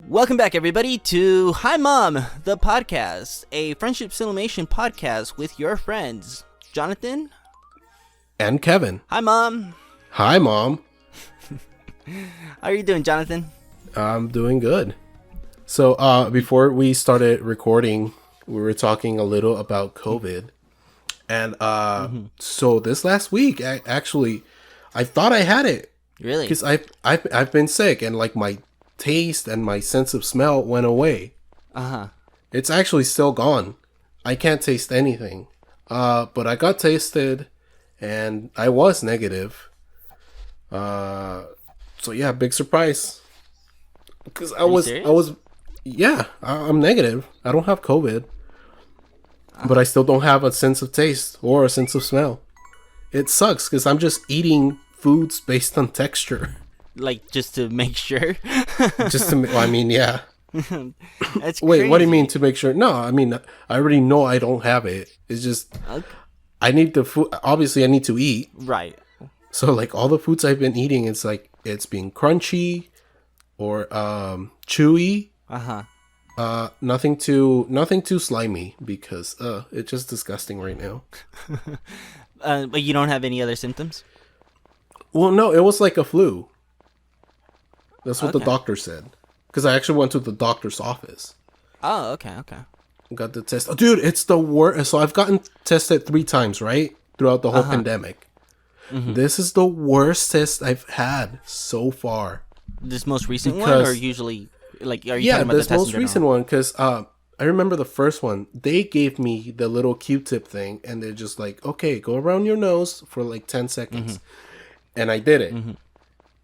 Welcome back, everybody, to Hi Mom, the podcast, a friendship simulation podcast with your friends, Jonathan and Kevin. Hi, Mom. Hi, Mom. How are you doing, Jonathan? I'm doing good. So, before we started recording, we were talking a little about COVID, and so this last week, I thought I had it. Really? Because I've been sick, and like my taste and my sense of smell went away. It's actually still gone. I can't taste anything. But I got tested and I was negative. So yeah, big surprise. Because I'm negative. I don't have COVID. But I still don't have a sense of taste or a sense of smell. It sucks because I'm just eating foods based on texture. Like, just to make sure? Yeah. That's Wait, crazy. what do you mean to make sure? No, I mean, I already know I don't have it. It's just, Okay. I need the food. Obviously, I need to eat. Right. So, like, all the foods I've been eating, it's like, it's being crunchy or chewy. Nothing too slimy because, it's just disgusting right now. But you don't have any other symptoms? Well, no, it was like a flu. That's what the doctor said. Because I actually went to the doctor's office. Oh, okay. Got the test. Oh, dude, it's the worst. So I've gotten tested 3 times, right? Throughout the whole pandemic. Mm-hmm. This is the worst test I've had so far. This most recent one? Or usually, like, are you talking about the test this most recent one. Because I remember the first one. They gave me the little Q-tip thing. And they're just like, okay, go around your nose for like 10 seconds. Mm-hmm. And I did it. Mm-hmm.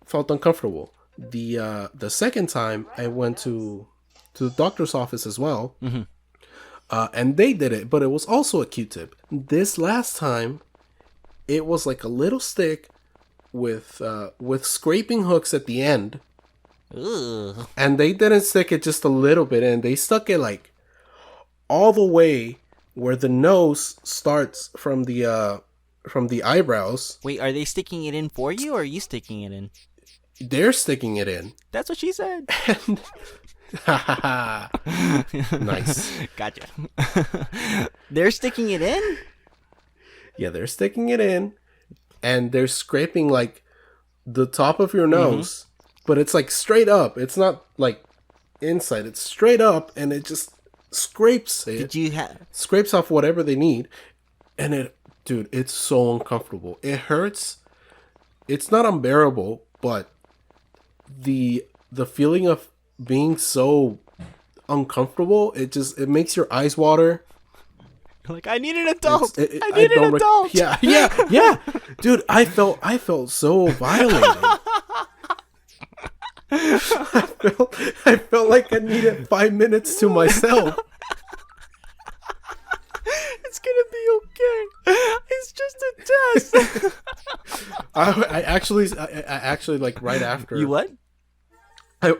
Felt uncomfortable. The second time I went to the doctor's office as well, and they did it, but it was also a Q-tip. This last time, it was like a little stick with scraping hooks at the end. Ugh. And they didn't stick it just a little bit in. They stuck it like all the way where the nose starts from the eyebrows. Wait, are they sticking it in for you, or are you sticking it in? They're sticking it in. That's what she said. Nice. Gotcha. They're sticking it in? Yeah, they're sticking it in. And they're scraping like the top of your nose. But it's like straight up. It's not like inside. It's straight up and it just scrapes it. Scrapes off whatever they need. And dude, it's so uncomfortable. It hurts. It's not unbearable, but the feeling of being so uncomfortable, it makes your eyes water. Like, I need an adult. I need an adult. Yeah. Dude, I felt so violated. I felt like I needed 5 minutes to myself. It's gonna be okay. It's just a test. I actually like right after. You what?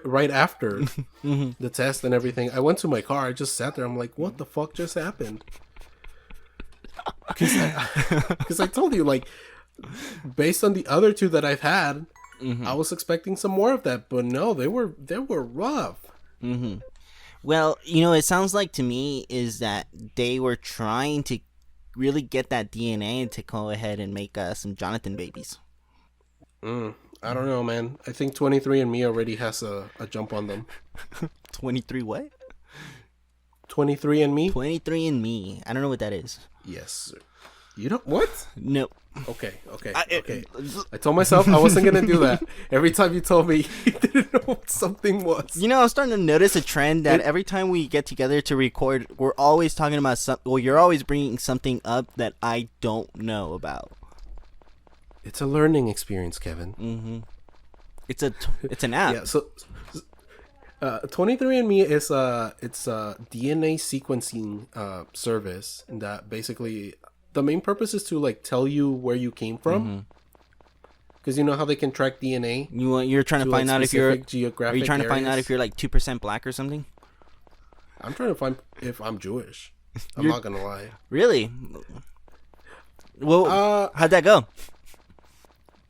Right after the test and everything, I went to my car. I just sat there. I'm like, what the fuck just happened? Because I told you, like, based on the other 2 that I've had, I was expecting some more of that, but no, they were rough. Well, it sounds like to me is that they were trying to really get that DNA to go ahead and make some Jonathan babies. I don't know, man. I think 23andMe already has a jump on them. 23 what? 23andMe? 23andMe. I don't know what that is. Yes, sir. You don't? What? No. Okay. I told myself I wasn't going to do that. Every time you told me you didn't know what something was. I'm starting to notice a trend that every time we get together to record, we're always talking about you're always bringing something up that I don't know about. It's a learning experience, Kevin. It's an app. Yeah, so 23andMe is it's a DNA sequencing service that basically the main purpose is to like tell you where you came from. Because you know how they can track DNA. You're trying to find out if you're geographic. Are you trying to areas? find out if you're like 2% black or something? I'm trying to find if I'm Jewish. I'm not gonna lie. Really? Well, how'd that go?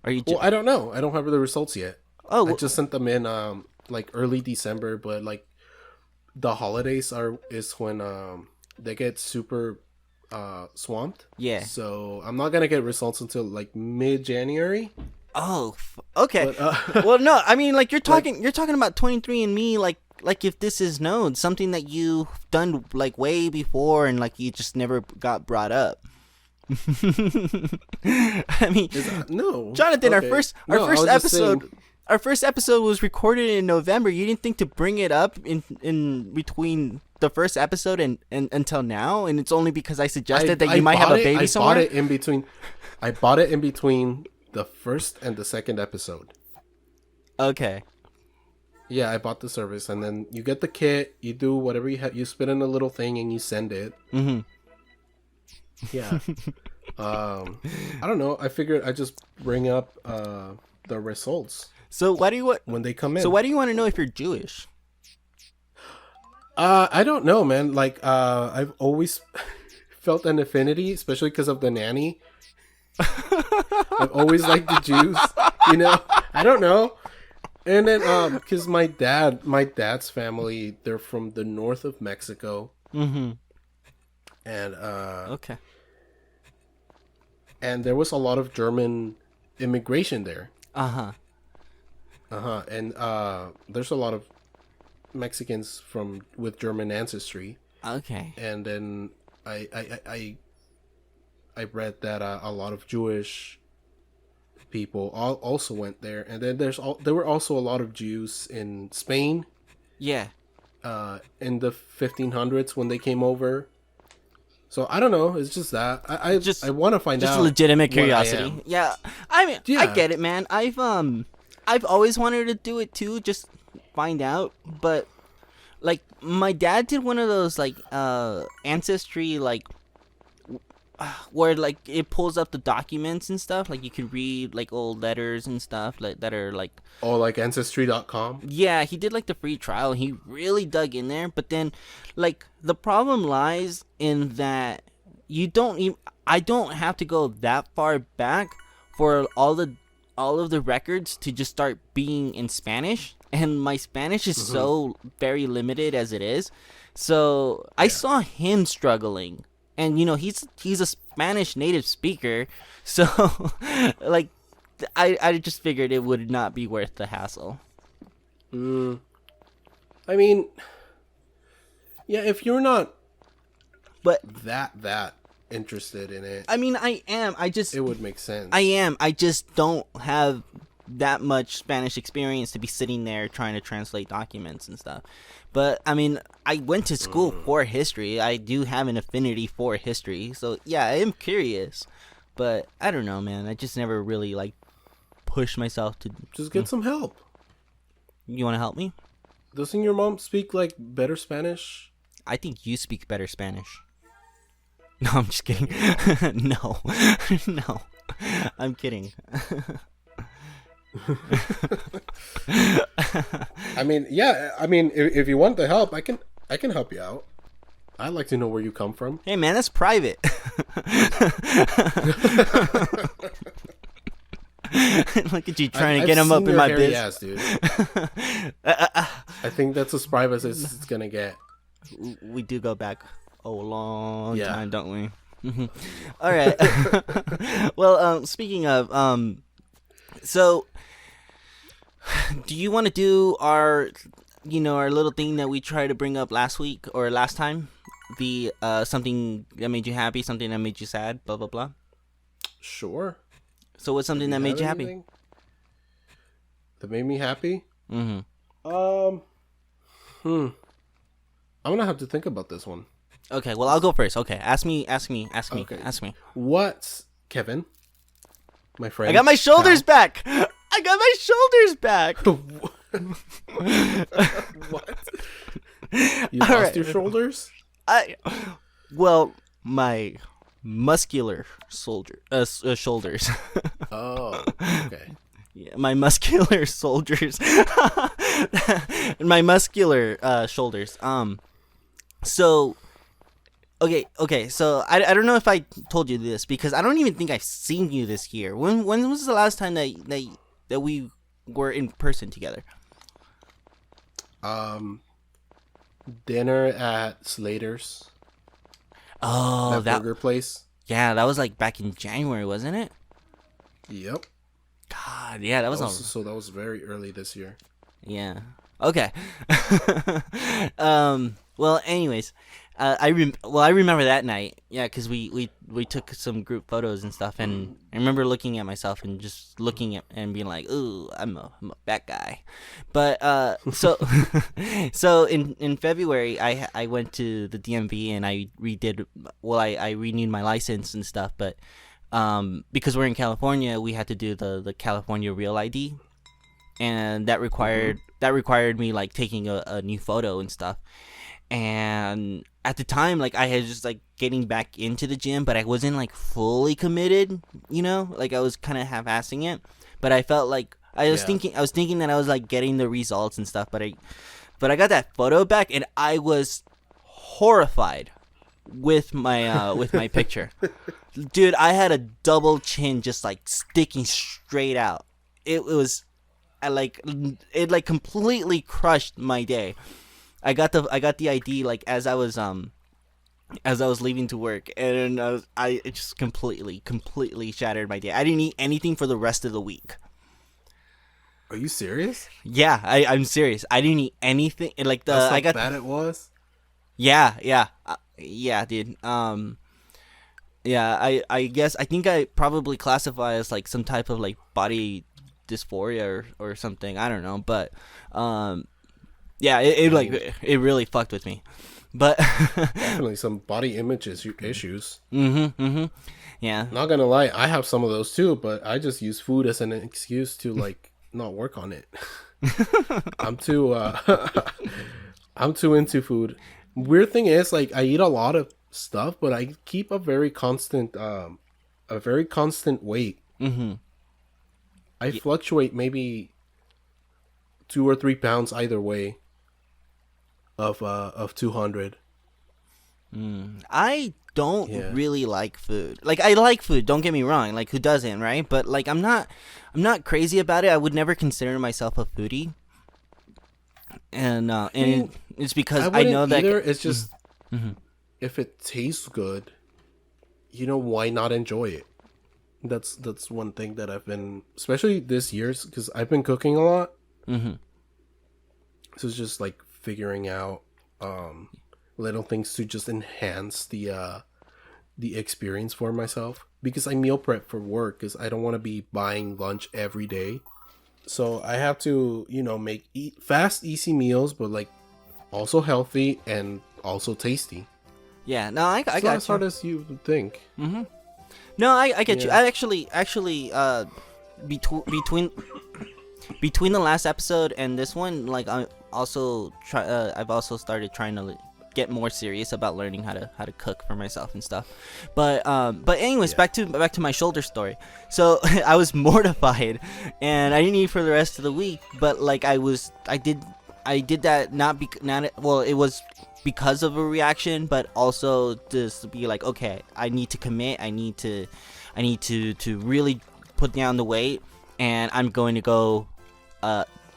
Are you? Well, I don't know. I don't have the results yet. Oh, I just sent them in like early December, but like the holidays is when they get super swamped. Yeah. So I'm not gonna get results until like mid-January. Oh, okay. But Well, no, I mean, like like, you're talking about 23andMe, like if this is known, something that you've done like way before, and like you just never got brought up. I mean, no, Jonathan, okay. our No, I first was just episode, saying, our first episode was recorded in November. You didn't think to bring it up in between the first episode and until now, and it's only because I suggested that you might have a baby somewhere. I bought it in between the first and the second episode. Okay. Yeah, I bought the service, and then you get the kit. You do whatever you have. You spit in a little thing and you send it. Mm-hmm. Yeah. I don't know. I figured I just bring up the results. So why do you when they come in? So why do you want to know if you're Jewish? I don't know, man. Like, I've always felt an affinity, especially because of the nanny. I've always liked the Jews, you know. I don't know. And then, because my dad's family, they're from the north of Mexico. Mm-hmm. And okay. And there was a lot of German immigration there. Uh-huh. And there's a lot of Mexicans with German ancestry. Okay. And then I read that a lot of Jewish people also went there, and then there were also a lot of Jews in Spain. Yeah. In the 1500s when they came over. So I don't know. It's just that I want to find out. Just a legitimate curiosity. Yeah. I mean, yeah. I get it, man. I've always wanted to do it too, just find out. But like, my dad did one of those like ancestry like where like it pulls up the documents and stuff. Like you can read like old letters and stuff like that are like. Oh, like Ancestry.com? Yeah, he did like the free trial. He really dug in there, but then like the problem lies in that I don't have to go that far back for all of the records to just start being in Spanish, and my Spanish is so very limited as it is. So I saw him struggling, and you know he's a Spanish native speaker, so like. I just figured it would not be worth the hassle. I mean, yeah, if you're not that interested in it. I mean, I am. It would make sense. I am. I just don't have that much Spanish experience to be sitting there trying to translate documents and stuff. But, I mean, I went to school for history. I do have an affinity for history. So, yeah, I am curious. But, I don't know, man. I just never really, like, push myself to just get some help. You want to help me? Doesn't your mom speak like better Spanish? I think you speak better Spanish. No, I'm just kidding. No. No. I'm kidding. I mean, yeah, I mean if you want the help, I can help you out. I'd like to know where you come from. Hey man, that's private. Look at you trying to get him up in my biz. Ass, dude. I think that's as private as it's gonna get. We do go back a long time, don't we? All right. Well, speaking of, so do you want to do our little thing that we tried to bring up last week or last time? The something that made you happy, something that made you sad, blah blah blah. Sure. So what's something that made you happy? That made me happy? Mm-hmm. I'm gonna have to think about this one. Okay, well I'll go first. Okay, ask me. Okay. Ask me. What's Kevin? My friend. I got my shoulders back. I got my shoulders back. What? You lost your shoulders? My muscular shoulders. Oh, okay. Yeah, my muscular soldiers. My muscular shoulders. So okay. So I don't know if I told you this because I don't even think I've seen you this year. When was the last time that we were in person together? Um, dinner at Slater's, Oh, that burger place. yeah, that was like back in January, wasn't it? Yep. God, yeah, that was all. So that was very early this year. Yeah. Okay. Well, anyways, I remember that night. Yeah, because we took some group photos and stuff, and I remember looking at myself and just looking at and being like, "Ooh, I'm a bad guy." But so so in February, I went to the DMV and I I renewed my license and stuff, but because we're in California, we had to do the California Real ID, and that required me like taking a new photo and stuff. And at the time, like, I had just like getting back into the gym, but I wasn't like fully committed, like I was kind of half-assing it. But I felt like I was thinking that I was like getting the results and stuff, but I got that photo back and I was horrified with my picture. Dude, I had a double chin just like sticking straight out. It was it like completely crushed my day. I got the ID like as I was leaving to work, and it just completely shattered my day. I didn't eat anything for the rest of the week. Are you serious? Yeah, I'm serious. I didn't eat anything. Like That's how bad it was. Yeah, dude. Yeah, I guess I think I probably classify as like some type of like body dysphoria or something. I don't know, but yeah, it really fucked with me. But definitely some body image issues. Yeah. Not gonna lie, I have some of those too, but I just use food as an excuse to like not work on it. I'm too I'm too into food. Weird thing is, like, I eat a lot of stuff, but I keep a very constant weight. I fluctuate maybe 2 or 3 pounds either way of 200. I don't really like food. Like, I like food, don't get me wrong. Like, who doesn't, right? But like, I'm not crazy about it. I would never consider myself a foodie. And it's because I know that either. It's just if it tastes good, why not enjoy it? That's one thing that I've been, especially this year, because I've been cooking a lot. So it's just like figuring out little things to just enhance the experience for myself, because I meal prep for work because I don't want to be buying lunch every day. So I have to, eat fast, easy meals, but like also healthy and also tasty. Yeah, no, I got you. As hard as you would think. No, I get you. I actually, between the last episode and this one, like, I've also started trying to get more serious about learning how to cook for myself and stuff. But anyways, back to my shoulder story. So I was mortified, and I didn't eat for the rest of the week. But like, I did that it was because of a reaction, but also just to be like, okay, I need to commit. I need to really put down the weight, and I'm going to go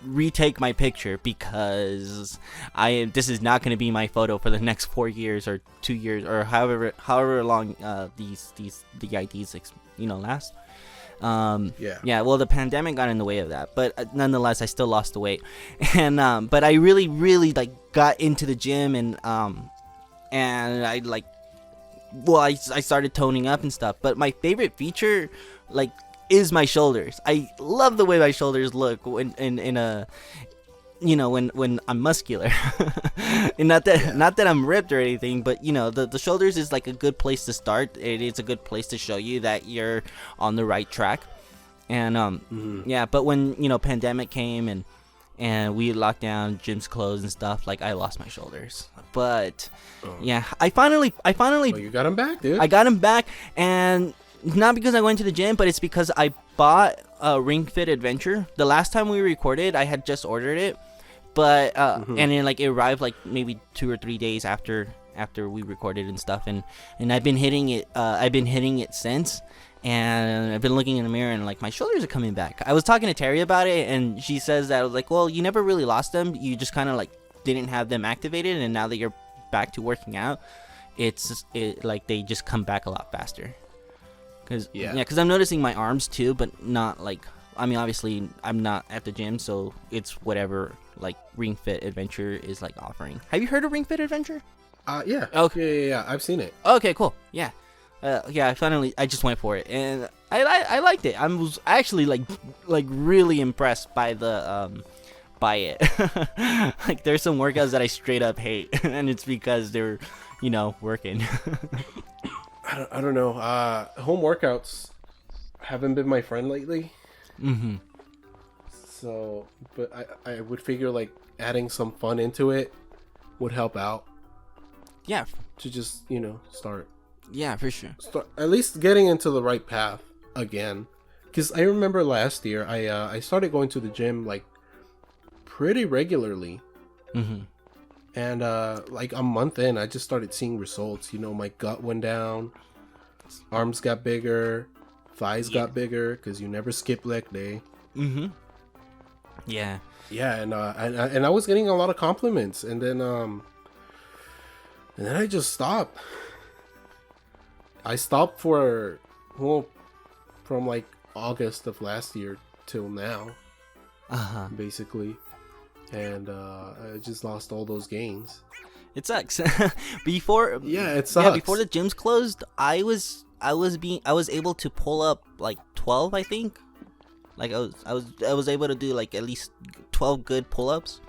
retake my picture, because this is not going to be my photo for the next 4 years or 2 years or however long the IDs last. Well, the pandemic got in the way of that, but nonetheless I still lost the weight. And but I really like got into the gym, and I like, well, I started toning up and stuff. But my favorite feature, like, is my shoulders. I love the way my shoulders look when when I'm muscular. And not that I'm ripped or anything, but the shoulders is like a good place to start. It's a good place to show you that you're on the right track. And but when pandemic came and we locked down, gyms closed and stuff, like, I lost my shoulders. But I finally you got them back, dude. I got them back, and not because I went to the gym, but it's because I bought a Ring Fit Adventure. The last time we recorded, I had just ordered it, but and then like it arrived like maybe 2 or 3 days after we recorded and stuff, and I've been hitting it. I've been hitting it since, and I've been looking in the mirror, and like, my shoulders are coming back. I was talking to Terry about it, and she says that, like, well, you never really lost them. You just kind of like didn't have them activated, and now that you're back to working out, like they just come back a lot faster. Because I'm noticing my arms too, but not like, I mean, obviously I'm not at the gym, so it's whatever like Ring Fit Adventure is like offering. Have you heard of Ring Fit Adventure? Yeah. Okay. Yeah. I've seen it. Okay, cool. Yeah. I just went for it, and I liked it. I was actually like really impressed by by it. Like there's some workouts that I straight up hate, and it's because they're, working. I don't know. Home workouts haven't been my friend lately. Mm-hmm. So, but I would figure like adding some fun into it would help out. Yeah. To just, start. Yeah, for sure. Start at least getting into the right path again. Because I remember last year I started going to the gym like pretty regularly. Mm-hmm. And like a month in, I just started seeing results. My gut went down, arms got bigger, thighs got bigger because you never skip leg day. Mm-hmm. Yeah. Yeah, and I was getting a lot of compliments, and then I just stopped. I stopped from like August of last year till now, basically. And I just lost all those gains. It sucks. Before it sucks. Yeah, before the gyms closed, I was able to pull up like 12, I think. Like I was able to do like at least 12 good pull-ups.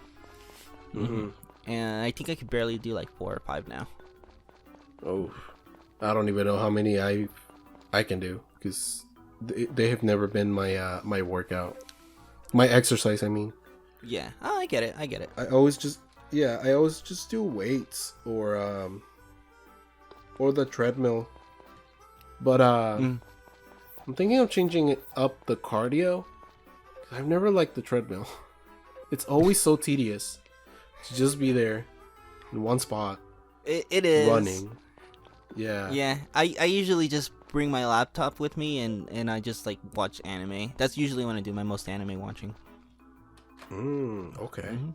Mm-hmm. And I think I could barely do like 4 or 5 now. Oh, I don't even know how many I can do, because they have never been my workout, my exercise. I mean. Yeah, I get it. I always just do weights or the treadmill. But I'm thinking of changing up the cardio. I've never liked the treadmill. It's always so tedious to just be there in one spot. It is running. Yeah. Yeah, I usually just bring my laptop with me and I just like watch anime. That's usually when I do my most anime watching. Okay. Mm-hmm.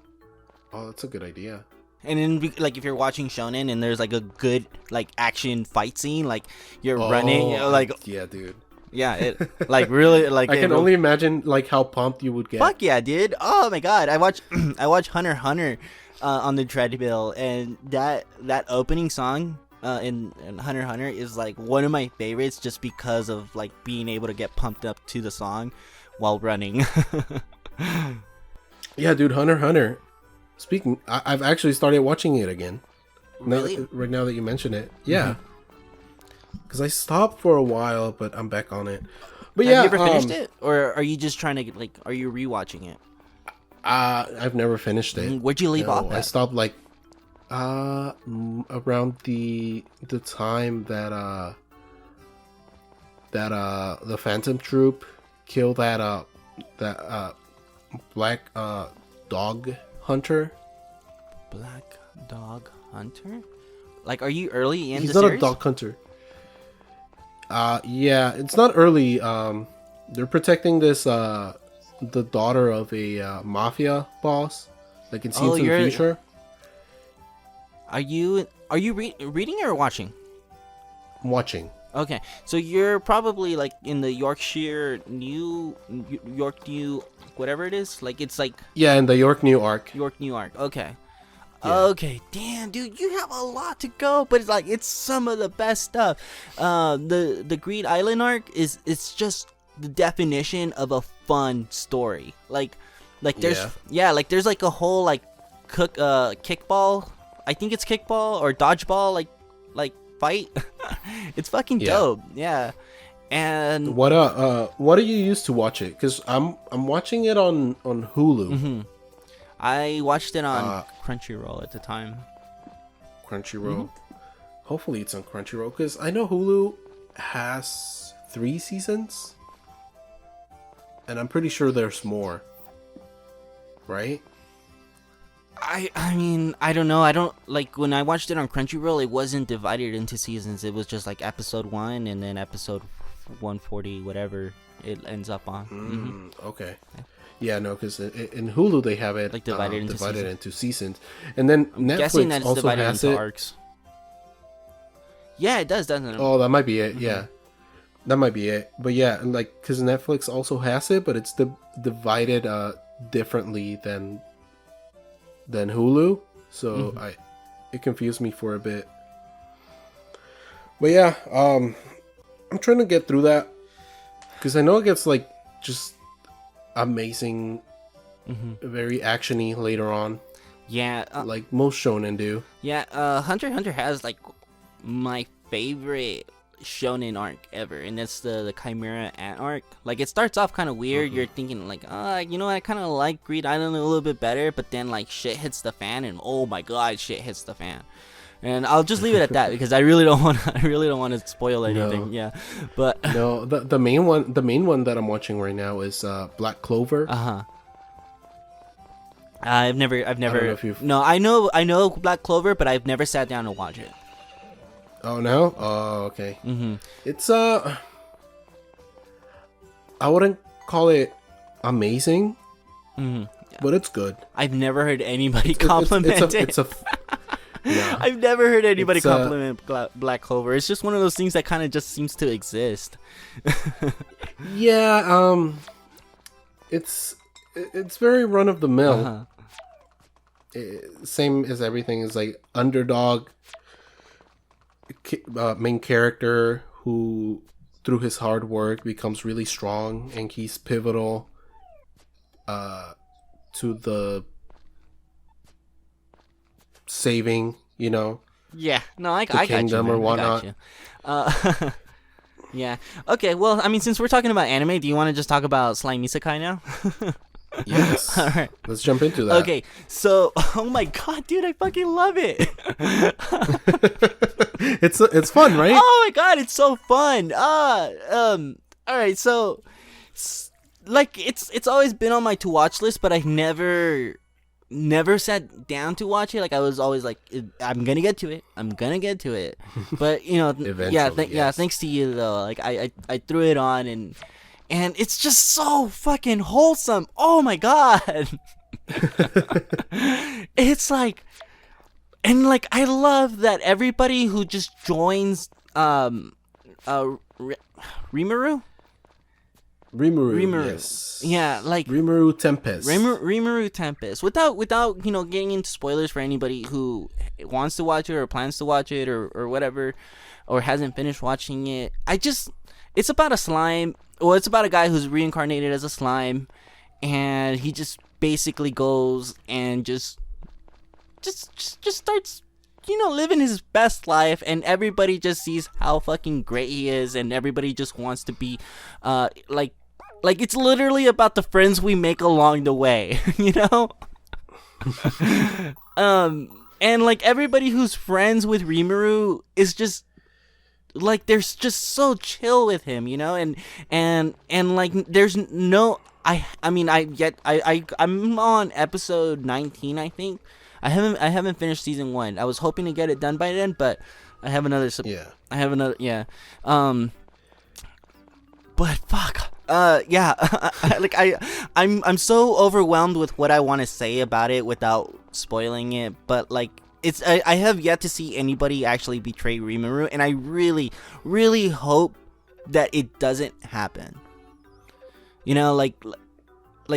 Oh, that's a good idea. And then, like, if you're watching shonen and there's like a good like action fight scene, like you're running, like, yeah, dude. Yeah, it like really like. I can only imagine like how pumped you would get. Fuck yeah, dude! Oh my god, I watch Hunter x Hunter on the treadmill, and that opening song in Hunter x Hunter is like one of my favorites, just because of like being able to get pumped up to the song while running. Yeah, dude, Hunter x Hunter. Speaking, I've actually started watching it again. Really? Right now that you mention it, yeah. Because I stopped for a while, but I'm back on it. But Have you ever finished it, or are you just trying to like? Are you rewatching it? I've never finished it. Where'd you leave off at? I stopped like around the time that the Phantom Troop killed that black dog hunter. Black dog hunter? Like, are you early in the series? He's not a dog hunter. Yeah, it's not early. They're protecting this the daughter of a mafia boss, like in scenes in the future. Are you reading or watching? I'm watching. Okay, so you're probably like in the York New, whatever it is. Like, it's like, yeah, in the York New arc. Okay. Yeah. Okay, damn, dude, you have a lot to go, but it's some of the best stuff. The Greed Island arc it's just the definition of a fun story. Like there's there's like a whole like kickball. I think it's kickball or dodgeball like fight. It's fucking dope. Yeah. And what do you use to watch it? Because I'm watching it on Hulu. Mm-hmm. I watched it on Crunchyroll at the time. Crunchyroll. Hopefully it's on Crunchyroll, because I know Hulu has 3 seasons, and I'm pretty sure there's more. Right? I mean, I don't know. I don't like when I watched it on Crunchyroll. It wasn't divided into seasons. It was just like episode 1 and then episode 140, whatever it ends up on. Okay. Yeah, no, because in Hulu they have it Like divided into seasons, and then guessing that Netflix it's also divided has into it. arcs. Yeah, it does, doesn't it? Oh, that might be it. Yeah, that might be it. But yeah, and like because Netflix also has it, but it's divided differently than Hulu. So it confused me for a bit. But yeah, I'm trying to get through that because I know it gets like just amazing, very actiony later on. Yeah, Like most shonen do. yeah. Hunter x Hunter has like my favorite shonen arc ever, and that's the Chimera Ant arc. Like it starts off kind of weird. You're thinking like, you know, I kind of like Greed Island a little bit better, but then like shit hits the fan, and oh my god, shit hits the fan. And I'll just leave it at that because I really don't want to spoil anything. No. Yeah, but No, the main one that I'm watching right now is Black Clover. I've never. I don't know if you've... No, I know Black Clover, but I've never sat down to watch it. Oh no? Oh, okay. It's I wouldn't call it amazing, but it's good. I've never heard anybody compliment it. Yeah. I've never heard anybody compliment Black Clover. It's just one of those things that kind of just seems to exist. Yeah, it's very run of the mill. Same as everything is like underdog main character who through his hard work becomes really strong, and he's pivotal to the saving, you know. Yeah, no, I got you, kingdom man. or whatnot. I got you. Yeah. Okay. Well, I mean, since we're talking about anime, do you want to just talk about Slime Isekai now? Yes. All right. Let's jump into that. Okay. So, oh my god, dude, I fucking love it. It's fun, right? Oh my god, it's so fun. All right. So, like, it's always been on my to watch list, but I've never sat down to watch it. Like I was always like, I'm gonna get to it, but you know, yeah, thanks to you though, like I threw it on, and it's just so fucking wholesome. Oh my god. It's like, and like I love that everybody who just joins Rimuru, yes. Yeah, like Rimuru Tempest. Rimuru Tempest. Without you know getting into spoilers for anybody who wants to watch it or plans to watch it or whatever, or hasn't finished watching it. It's about a slime. Well, it's about a guy who's reincarnated as a slime, and he just basically goes and just starts, you know, living his best life, and everybody just sees how fucking great he is, and everybody just wants to be like it's literally about the friends we make along the way, you know? And like everybody who's friends with Rimuru is just like, they're just so chill with him, you know? And like there's no I'm on episode 19, I think. I haven't finished season 1. I was hoping to get it done by then, but I have another But fuck. Yeah. Like I'm so overwhelmed with what I want to say about it without spoiling it, but like I have yet to see anybody actually betray Rimuru, and I really, really hope that it doesn't happen. You know, like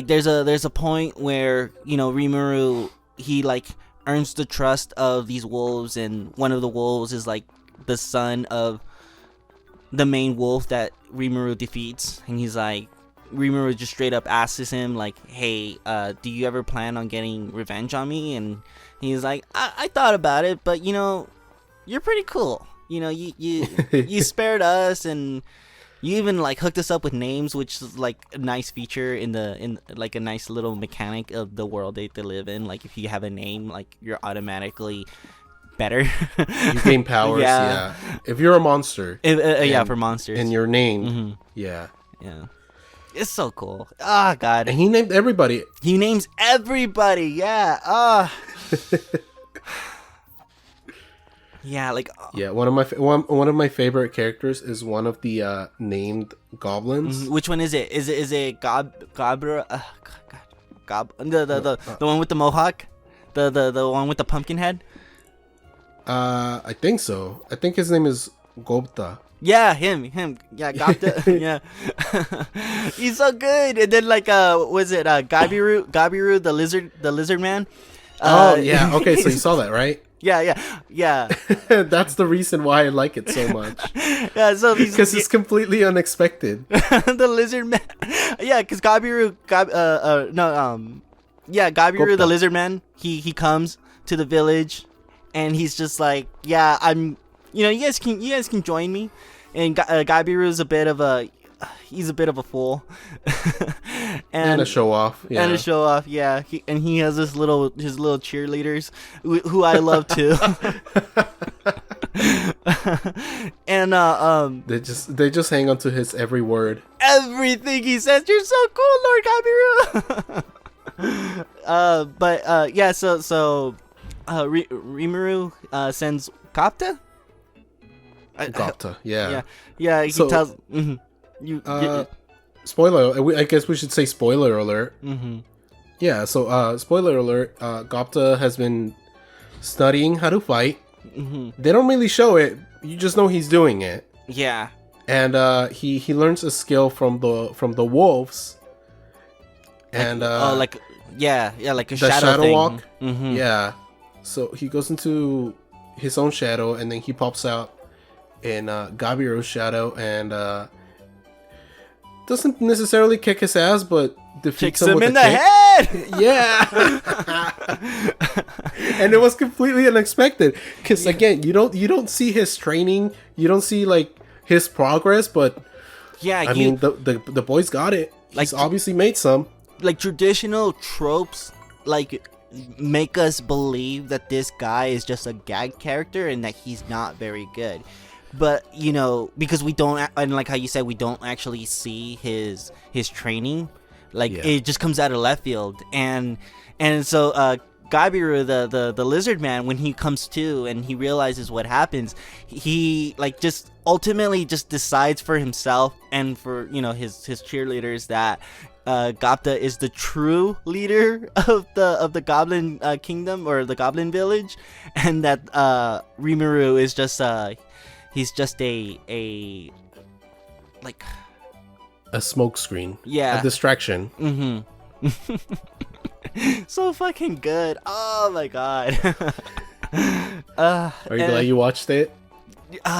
there's a point where, you know, Rimuru, he like earns the trust of these wolves, and one of the wolves is like the son of the main wolf that Rimuru defeats, and he's like, Rimuru just straight up asks him like, hey, do you ever plan on getting revenge on me? And he's like, I thought about it, but you know, you're pretty cool, you know, you spared us, and you even like hooked us up with names, which is like a nice feature in like a nice little mechanic of the world they live in. Like if you have a name, like you're automatically better. You gain powers. Yeah. If you're a monster. For monsters. And your name. Yeah. It's so cool. Oh god. And he named everybody. He names everybody. Yeah. Yeah, like Yeah, one of my favorite characters is one of the named goblins. which one is it? Is it Gobra? The one with the mohawk, the one with the pumpkin head. I think so. I think his name is Gobta. Yeah, him. Yeah, Gobta. Yeah, he's so good. And then like was it Gabiru, the lizard man? Oh yeah. Okay, so you saw that, right? Yeah. That's the reason why I like it so much. Yeah, so Because it's completely unexpected. the lizard man. Yeah, because Gabiru, Gabiru Gupta. the lizard man. He comes to the village, and he's just like, yeah, you guys can join me. And Gabiru's he's a bit of a fool, And a show off. Yeah. And a show off, yeah. He has his little cheerleaders who I love too. And they just hang on to his every word. everything he says. You're so cool, Lord Gabiru. Yeah. So Rimuru sends Kapta. Gopta, yeah. Yeah. He So- tells you. Spoiler. I guess we should say spoiler alert. Mm-hmm. Yeah. So spoiler alert. Gopta has been studying how to fight. Mm-hmm. They don't really show it. You just know he's doing it. Yeah. And he learns a skill from the wolves. And like a the shadow shadow thing. walk. Mm-hmm. Yeah. So he goes into his own shadow, and then he pops out in Gabiro's shadow, and doesn't necessarily kick his ass, but defeats Kicks him him with in a the kick. head. Yeah. And it was completely unexpected because again, you don't see his training, you don't see like his progress, but Yeah, I mean the boy's got it. He's obviously made some. like traditional tropes like make us believe that this guy is just a gag character and that he's not very good, but because we don't, and like how you said, we don't actually see his training, like it just comes out of left field. And so Gabiru, the lizard man, when he comes to and he realizes what happens, he like just ultimately just decides for himself and for his cheerleaders that Gopta is the true leader of the Goblin Kingdom or the Goblin Village, and that Rimuru is just he's just a like A smoke screen. Yeah. A distraction. Mm-hmm. So fucking good. Oh my god. Are you glad you watched it?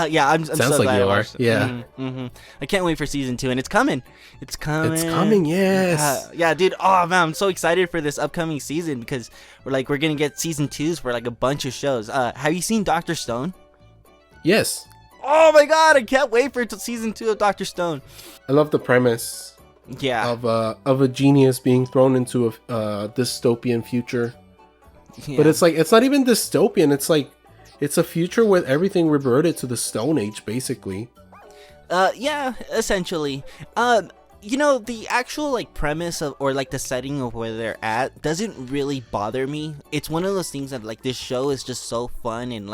Yeah, I'm Sounds so like glad you I are. watched it. Yeah. Mm-hmm. I can't wait for season 2, and it's coming. It's coming. Yes. Yeah, dude. Oh man, I'm so excited for this upcoming season because we're gonna get season 2s for like a bunch of shows. Have you seen Dr. Stone? Yes. Oh my god, I can't wait for season 2 of Dr. Stone. I love the premise Yeah. of a genius being thrown into a dystopian future. Yeah. But it's not even dystopian. It's a future with everything reverted to the Stone Age, basically. Yeah, essentially. The actual like premise of or like the setting of where they're at doesn't really bother me. It's one of those things that like this show is just so fun, and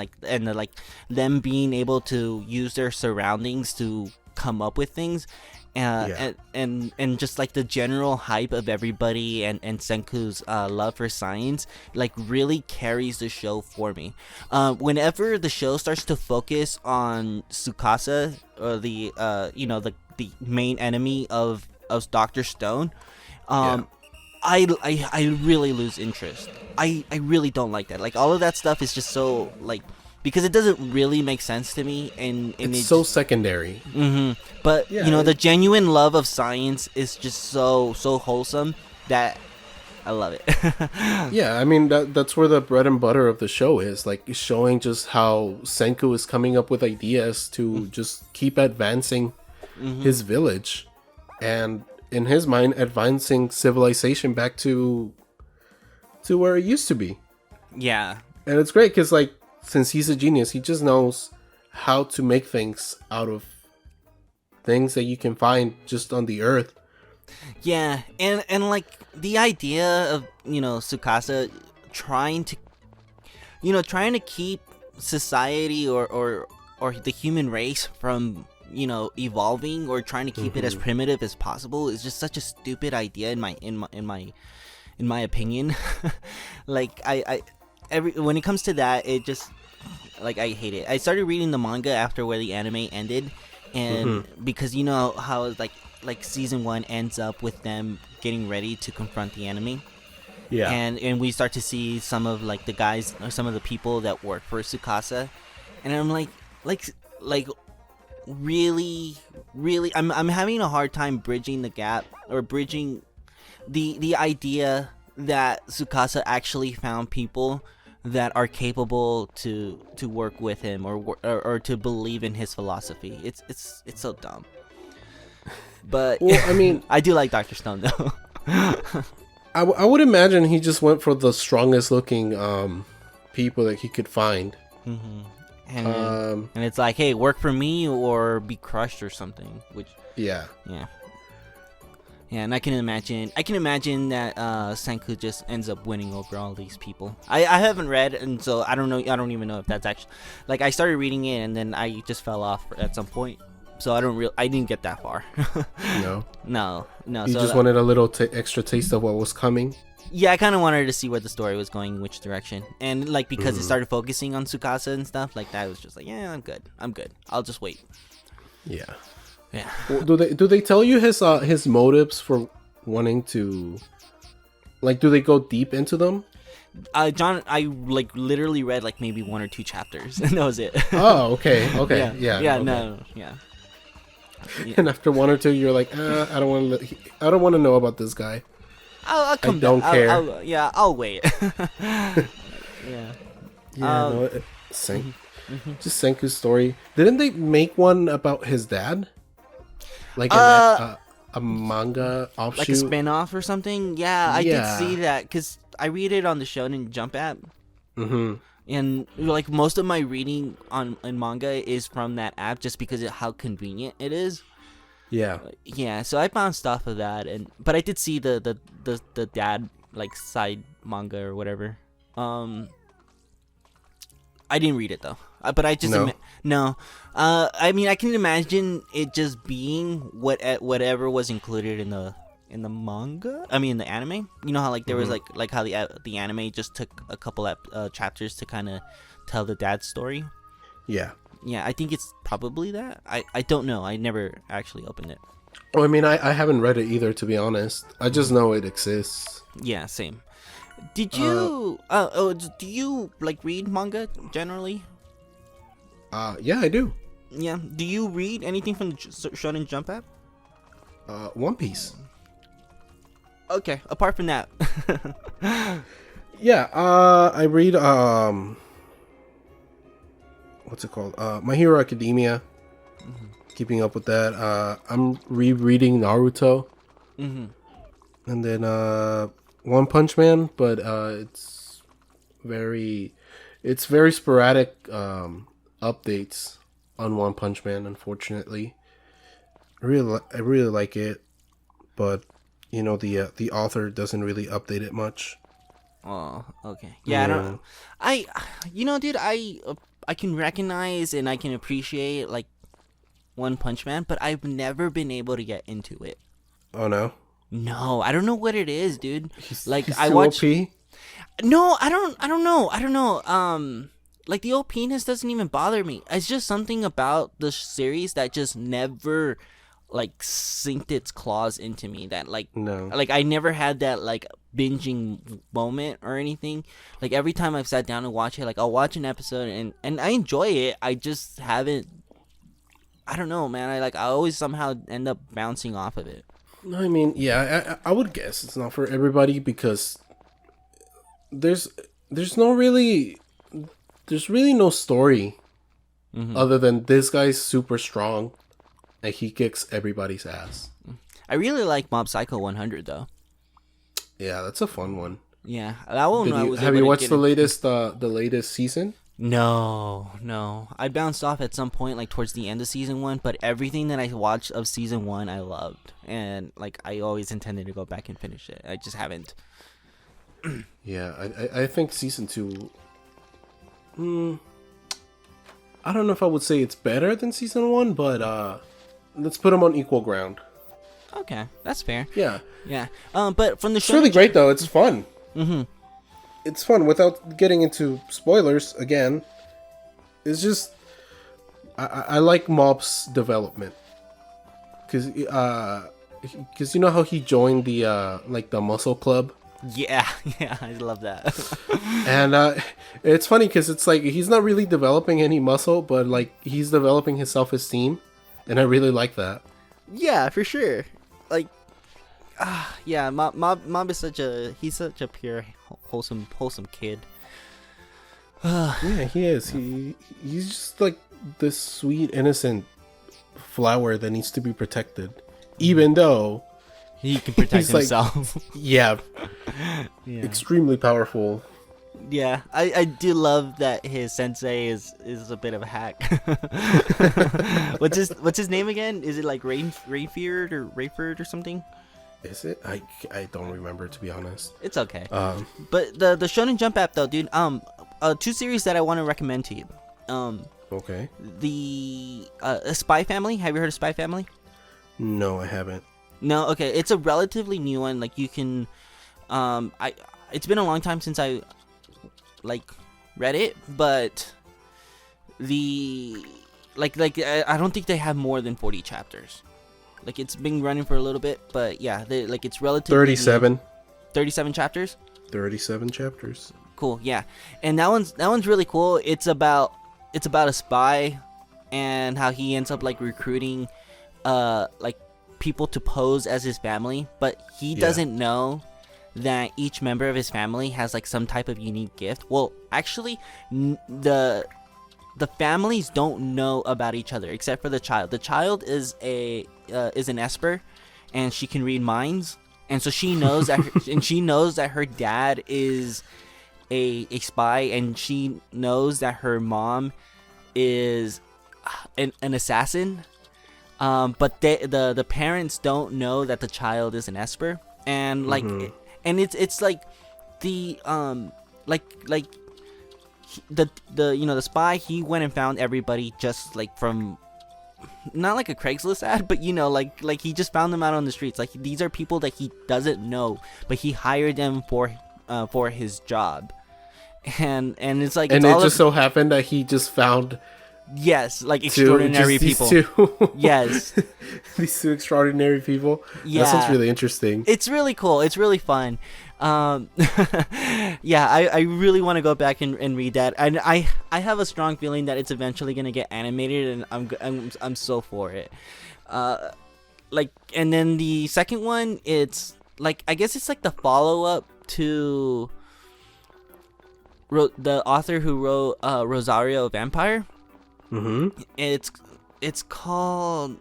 them being able to use their surroundings to come up with things. And just like the general hype of everybody and Senku's love for science like really carries the show for me. Whenever the show starts to focus on Tsukasa, or the main enemy of Dr. Stone, I really lose interest. I really don't like that. Like all of that stuff is just so like, because it doesn't really make sense to me, and it's so secondary. Mm-hmm. But the genuine love of science is just so wholesome that I love it. Yeah, I mean that's where the bread and butter of the show is, like showing just how Senku is coming up with ideas to just keep advancing his village, and in his mind advancing civilization back to where it used to be. Yeah. And it's great because like, since he's a genius, he just knows how to make things out of things that you can find just on the earth. Yeah, and like the idea of Tsukasa trying to keep society or the human race from, you know, evolving or trying to keep it as primitive as possible is just such a stupid idea in my opinion. Like when it comes to that, it just, like, I hate it. I started reading the manga after where the anime ended, and because you know how like season 1 ends up with them getting ready to confront the enemy. Yeah. And we start to see some of like the guys or some of the people that work for Tsukasa, and I'm like really I'm having a hard time bridging the gap, or bridging the idea that Tsukasa actually found people that are capable to work with him or to believe in his philosophy. It's so dumb. But Well, I mean, I do like Dr. Stone though. I would imagine he just went for the strongest looking people that he could find. And it's like, hey, work for me or be crushed or something. Which yeah. And I can imagine that Senku just ends up winning over all these people. I haven't read, and so I don't even know if that's actually, like, I started reading it and then I just fell off at some point. So I didn't get that far. No. You just wanted a little extra taste of what was coming. Yeah, I kind of wanted to see where the story was going, which direction, and like because it started focusing on Tsukasa and stuff like that, I was just like, yeah, I'm good. I'll just wait. Yeah. Yeah. Well, do they tell you his motives for wanting to, like, do they go deep into them? John, I like literally read like maybe 1 or 2 chapters, and that was it. Oh, okay. Yeah. Yeah. Okay. No. Yeah. And after 1 or 2, you're like, I don't want to know about this guy. I'll come I don't back. care. I'll wait. Yeah. Yeah. Just Senku's story. Didn't they make one about his dad? Like a manga offshoot? Like a spin-off or something? Yeah, I did see that, because I read it on the Shonen Jump app. And like most of my reading in manga is from that app, just because of how convenient it is. Yeah, so I found stuff of that, but I did see the dad like side manga or whatever. I didn't read it though, but I just no. I mean, I can imagine it just being whatever was included in the manga. I mean, the anime. You know how like there was like how the anime just took a couple chapters to kind of tell the dad's story. Yeah. Yeah, I think it's probably that. I don't know. I never actually opened it. Oh, I mean, I haven't read it either, to be honest. I just know it exists. Yeah, same. Did you do you like read manga generally? Yeah, I do. Yeah. Do you read anything from the Shonen Jump app? One Piece. Okay, apart from that. Yeah, I read what's it called? My Hero Academia. Keeping up with that. I'm rereading Naruto. And then One Punch Man, but it's very sporadic updates on One Punch Man, unfortunately. I really like it, but you know the author doesn't really update it much. Oh, okay. Yeah, I don't. You know, dude, I can recognize and I can appreciate like One Punch Man, but I've never been able to get into it. Oh no. No, I don't know what it is, dude. He's I too watch. OP? No, I don't know. Like the OP-ness doesn't even bother me. It's just something about the series that just never like synced its claws into me. That like I never had that like binging moment or anything. Like every time I've sat down and watched it, like I'll watch an episode and I enjoy it. I just haven't. I don't know, man. I always somehow end up bouncing off of it. I mean, yeah, I would guess it's not for everybody because there's really no story other than this guy's super strong and he kicks everybody's ass. I really like Mob Psycho 100 though. Yeah, that's a fun one. Yeah, that one. Have you watched the latest season? No. I bounced off at some point, like towards the end of season 1, but everything that I watched of season 1, I loved, and like I always intended to go back and finish it. I just haven't. Yeah, I think season 2. I don't know if I would say it's better than season 1, but let's put them on equal ground. Okay, that's fair. Yeah. Yeah. But from the It's show, really great though. It's fun. Mm-hmm. It's fun without getting into spoilers again. It's just I like Mob's development because you know how he joined the like the muscle club. Yeah, yeah, I love that. And it's funny because it's like he's not really developing any muscle, but like he's developing his self-esteem, and I really like that. Yeah, for sure. Like, yeah, Mob is he's such a pure, wholesome kid. Yeah, he is. He's just like this sweet, innocent flower that needs to be protected, even though He can protect himself. Like, yeah, extremely powerful. Yeah, I do love that his sensei is a bit of a hack. What's his name again? Is it like Rayford or something? Is it? I don't remember, to be honest. It's okay. But the Shonen Jump app though, dude. Two series that I want to recommend to you. Okay. The Spy Family. Have you heard of Spy Family? No, I haven't. No. Okay, it's a relatively new one. Like you can, it's been a long time since I like read it, but I don't think they have more than 40 chapters. Like it's been running for a little bit, but yeah, it's relatively 37. 37 chapters. 37 chapters. Cool, yeah, and that one's really cool. It's about a spy and how he ends up like recruiting, like people to pose as his family, but he doesn't know that each member of his family has like some type of unique gift. Well, actually, the families don't know about each other except for the child. The child is an Esper, and she can read minds, and so she knows that her dad is a spy, and she knows that her mom is an assassin. But the parents don't know that the child is an Esper, and like. Mm-hmm. And it's like the the spy, he went and found everybody just like from, not like a Craigslist ad, but like he just found them out on the streets. Like these are people that he doesn't know, but he hired them for his job, and it's like, and it just so happened that he just found. Yes, like extraordinary people. Yes, these two extraordinary people. Yeah, that sounds really interesting. It's really cool. It's really fun. Yeah, I really want to go back and read that, and I have a strong feeling that it's eventually gonna get animated, and I'm so for it. Like, and then the second one, it's like, I guess it's like the follow up to the author who wrote Rosario Vampire. Mm-hmm. It's called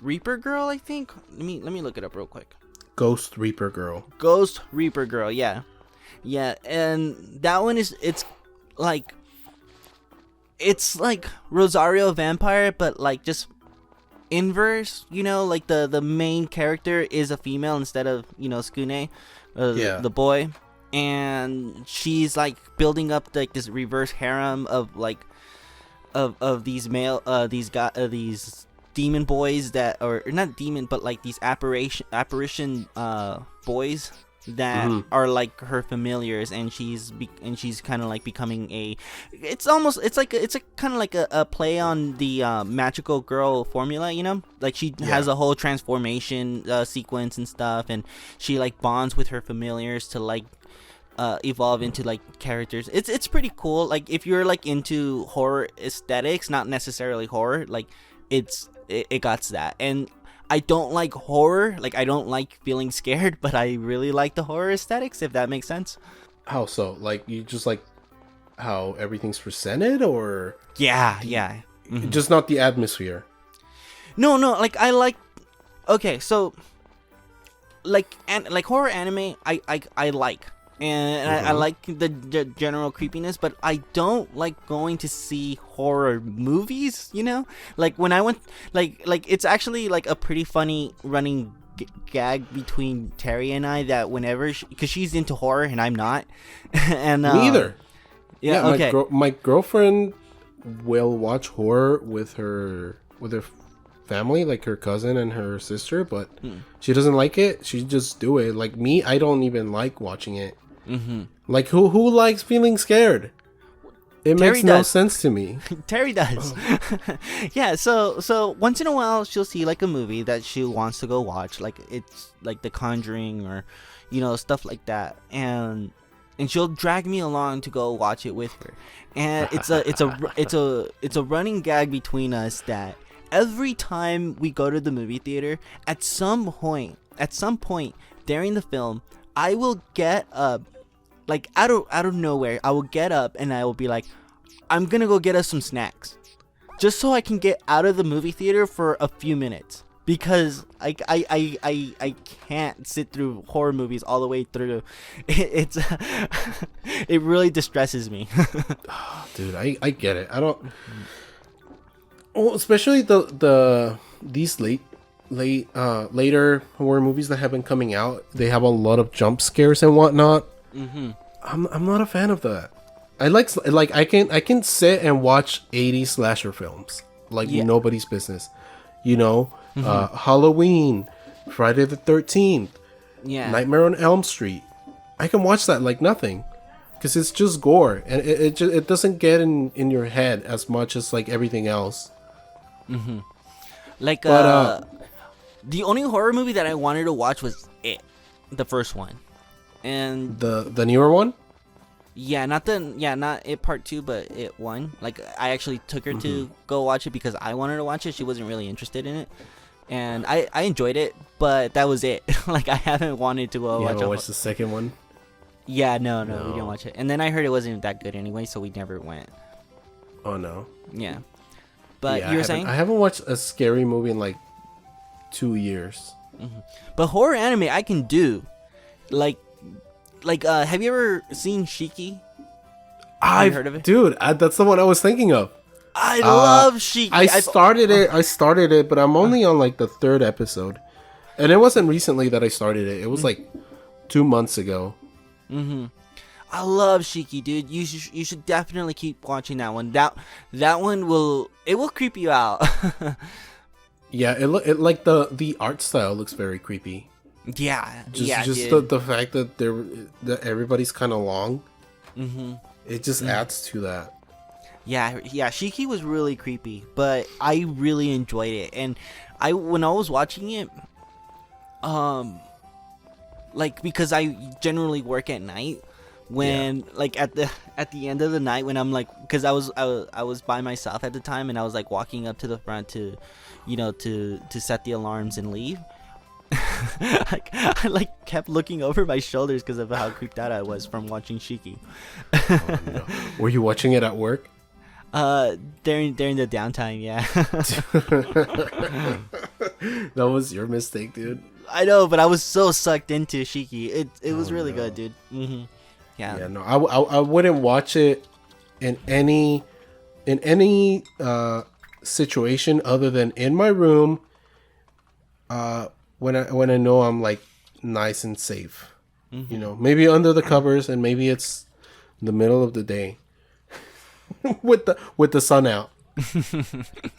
Reaper Girl, I think. Let me look it up real quick. Ghost Reaper Girl. Ghost Reaper Girl, yeah, and that one it's like Rosario Vampire, but like just inverse. Like the main character is a female instead of Skune, the boy, and she's like building up like this reverse harem of like. Of these these demon boys that, or not demon, but like these apparition boys that are like her familiars, and she's kind of like becoming it's a kind of like a play on the magical girl formula, like she has a whole transformation sequence and stuff, and she like bonds with her familiars to like evolve into like characters. It's pretty cool. Like if you're like into horror aesthetics, not necessarily horror, like it got that. And I don't like horror, like I don't like feeling scared, but I really like the horror aesthetics, if that makes sense. How so? Like you just like how everything's presented, or yeah. Just not the atmosphere? No, like I like, okay, so like horror anime I like. And I like the general creepiness, but I don't like going to see horror movies, like when I went, like it's actually like a pretty funny running gag between Terry and I, that whenever because she's into horror and I'm not. And me either. yeah, okay. My girlfriend will watch horror with her family, like her cousin and her sister, but she doesn't like it. She just do it. Like me, I don't even like watching it. Like who likes feeling scared? It Terry makes no does. sense to me. Terry does. Yeah, so once in a while she'll see like a movie that she wants to go watch, like it's like The Conjuring or stuff like that, and she'll drag me along to go watch it with her. And it's a running gag between us that every time we go to the movie theater, at some point during the film, I will get up, like out of nowhere, I will get up and I will be like, I'm gonna go get us some snacks, just so I can get out of the movie theater for a few minutes, because I can't sit through horror movies all the way through. It really distresses me. Dude, I get it. I don't. Oh, especially these later horror movies that have been coming out. They have a lot of jump scares and whatnot. I'm not a fan of that. I like I can sit and watch 80s slasher films like nobody's business. Halloween, Friday the 13th, Nightmare on Elm Street. I can watch that like nothing, because it's just gore, and it doesn't get in your head as much as like everything else. Like the only horror movie that I wanted to watch was It, the first one, and the newer one. not It Part 2, but It 1. Like I actually took her to go watch it because I wanted to watch it. She wasn't really interested in it, and I enjoyed it, but that was it. Like I haven't wanted to go watch the second one. Yeah, no, we didn't watch it. And then I heard it wasn't that good anyway, so we never went. Oh no. Yeah. But you were saying? I haven't watched a scary movie in like 2 years. But horror anime I can do. Like have you ever seen Shiki? Have you heard of it? Dude, that's the one I was thinking of. I love Shiki. I started it, but I'm only on like the 3rd episode. And it wasn't recently that I started it. It was like 2 months ago. I love Shiki, dude. You should definitely keep watching that one. That one will creep you out. Yeah, it like the art style looks very creepy. Yeah, just the fact that that everybody's kind of long. It just adds to that. Yeah. Shiki was really creepy, but I really enjoyed it. And when I was watching it, like because I generally work at night. When like at the end of the night, when I'm like, because I was by myself at the time, and I was like walking up to the front to set the alarms and leave. I like kept looking over my shoulders because of how creeped out I was from watching Shiki. Oh, no. Were you watching it at work? During the downtime, yeah. That was your mistake, dude. I know, but I was so sucked into Shiki. It was really good, dude. Yeah. Yeah, no, I wouldn't watch it in any situation other than in my room. When I know I'm like nice and safe, maybe under the covers, and maybe it's the middle of the day with the sun out.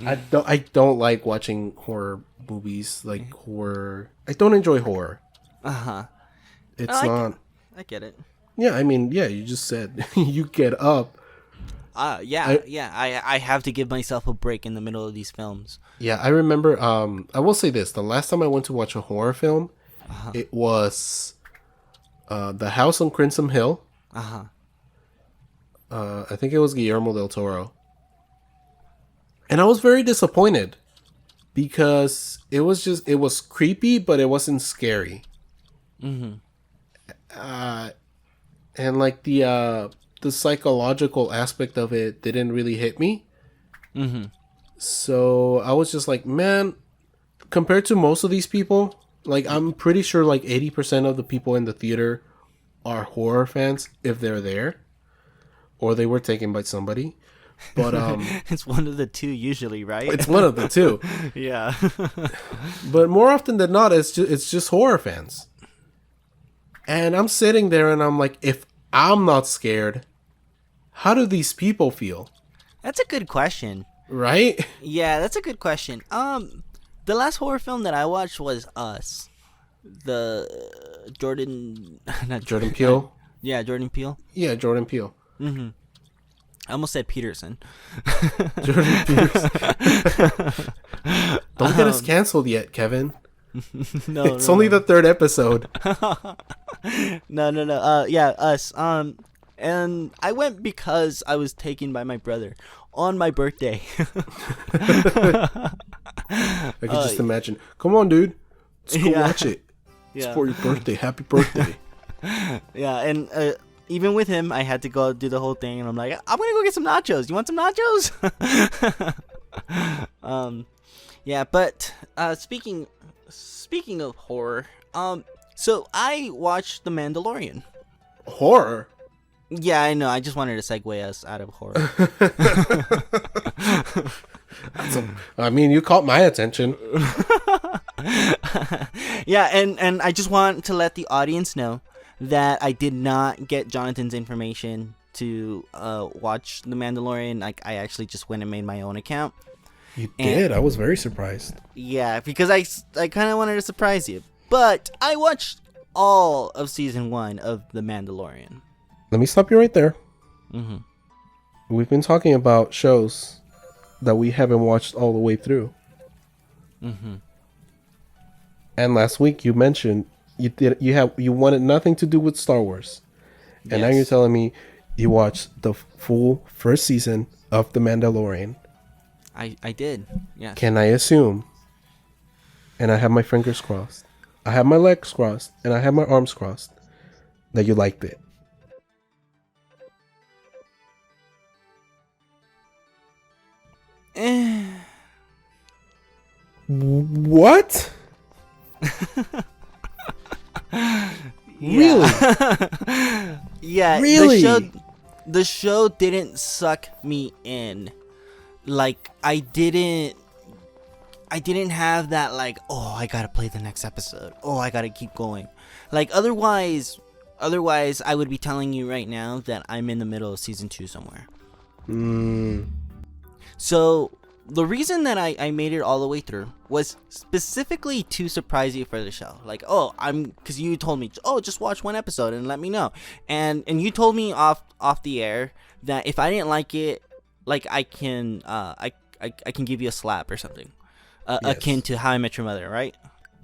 I don't like watching horror movies, like horror. I don't enjoy horror. It's not. I get it. Yeah, I mean, yeah, you just said you get up. I have to give myself a break in the middle of these films. Yeah, I remember. I will say this: the last time I went to watch a horror film, it was The House on Crimson Hill. I think it was Guillermo del Toro, and I was very disappointed because it was creepy, but it wasn't scary. And like the psychological aspect of it didn't really hit me. So I was just like, man, compared to most of these people, like I'm pretty sure like 80% of the people in the theater are horror fans if they're there, or they were taken by somebody. But it's one of the two usually, right? It's one of the two. Yeah. But more often than not, it's just horror fans. And I'm sitting there and I'm like, if I'm not scared, how do these people feel? That's a good question. Right? Yeah, that's a good question. The last horror film that I watched was Us. The Jordan, not Jordan Peele? Yeah, Jordan Peele. Yeah, Jordan Peele. I almost said Peterson. Jordan Peterson. Don't get us canceled yet, Kevin. No, It's only the 3rd episode. No. Yeah, Us. And I went because I was taken by my brother on my birthday. I could just imagine. Come on, dude. Let's go watch it. It's Yeah. for your birthday. Happy birthday. Yeah, and even with him, I had to go do the whole thing, and I'm like, I'm gonna go get some nachos. You want some nachos? Yeah, but speaking of horror, so I watched The Mandalorian. Horror? Yeah, I know. I just wanted to segue us out of horror. I mean, you caught my attention. Yeah, and I just want to let the audience know that I did not get Jonathan's information to watch The Mandalorian. Like, I actually just went and made my own account. You did? I was very surprised. Yeah, because I kind of wanted to surprise you. But I watched all of season 1 of The Mandalorian. Let me stop you right there. Mm-hmm. We've been talking about shows that we haven't watched all the way through. Mm-hmm. And last week you mentioned you wanted nothing to do with Star Wars. And now Yes. you're telling me you watched the full first season of The Mandalorian. I did. Yeah. Can I assume, and I have my fingers crossed, I have my legs crossed, and I have my arms crossed, that you liked it? What? Really? Yeah. Really? The show didn't suck me in. Like, I didn't have that, like, oh, I gotta play the next episode. Oh, I gotta keep going. Like, otherwise I would be telling you right now that I'm in the middle of season 2 somewhere. So the reason that I made it all the way through was specifically to surprise you for the show. Like, because you told me, just watch one episode and let me know. And you told me off the air that if I didn't like it, like, I can give you a slap or something, Yes. akin to How I Met Your Mother, right?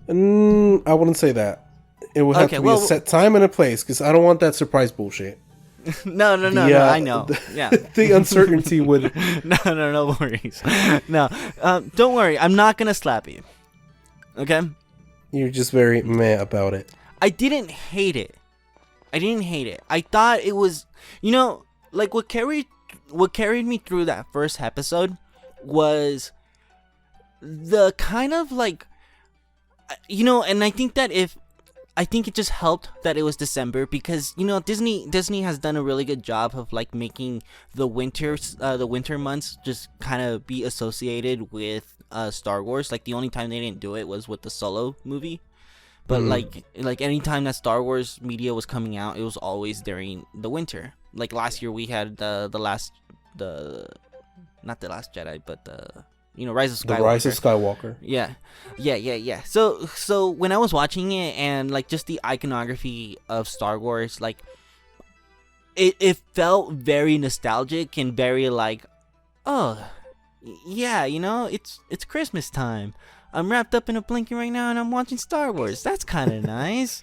I wouldn't say that. It would have to be a set time and a place, because I don't want that surprise bullshit. No, I know. Yeah. The uncertainty would... No worries. No, don't worry. I'm not gonna slap you. Okay? You're just very meh about it. I didn't hate it. I thought it was, like, what carried me through that first episode was the kind of, like, and I think it just helped that it was December, because Disney has done a really good job of, like, making the winter months just kind of be associated with Star Wars. Like, the only time they didn't do it was with the Solo movie, but like anytime that Star Wars media was coming out, it was always during the winter. Like, last year we had not the Last Jedi, but Rise of Skywalker. The Rise of Skywalker. Yeah. So when I was watching it, and, like, just the iconography of Star Wars, like, it felt very nostalgic and very, like, oh yeah, it's Christmas time. I'm wrapped up in a blanket right now and I'm watching Star Wars. That's kind of nice.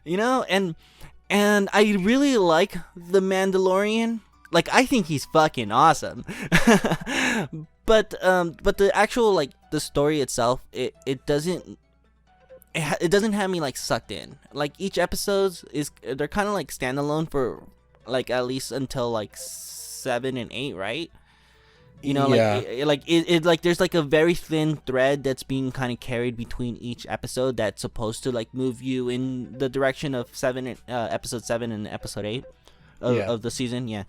And I really like The Mandalorian. Like, I think he's fucking awesome. But the actual, like, the story itself, it doesn't have me, like, sucked in. Like, each episode they're kind of, like, standalone for, like, at least until, like, 7 and 8, right? Yeah. Like there's, like, a very thin thread that's being kind of carried between each episode that's supposed to, like, move you in the direction of episode 7 and episode 8 of the season. Yeah.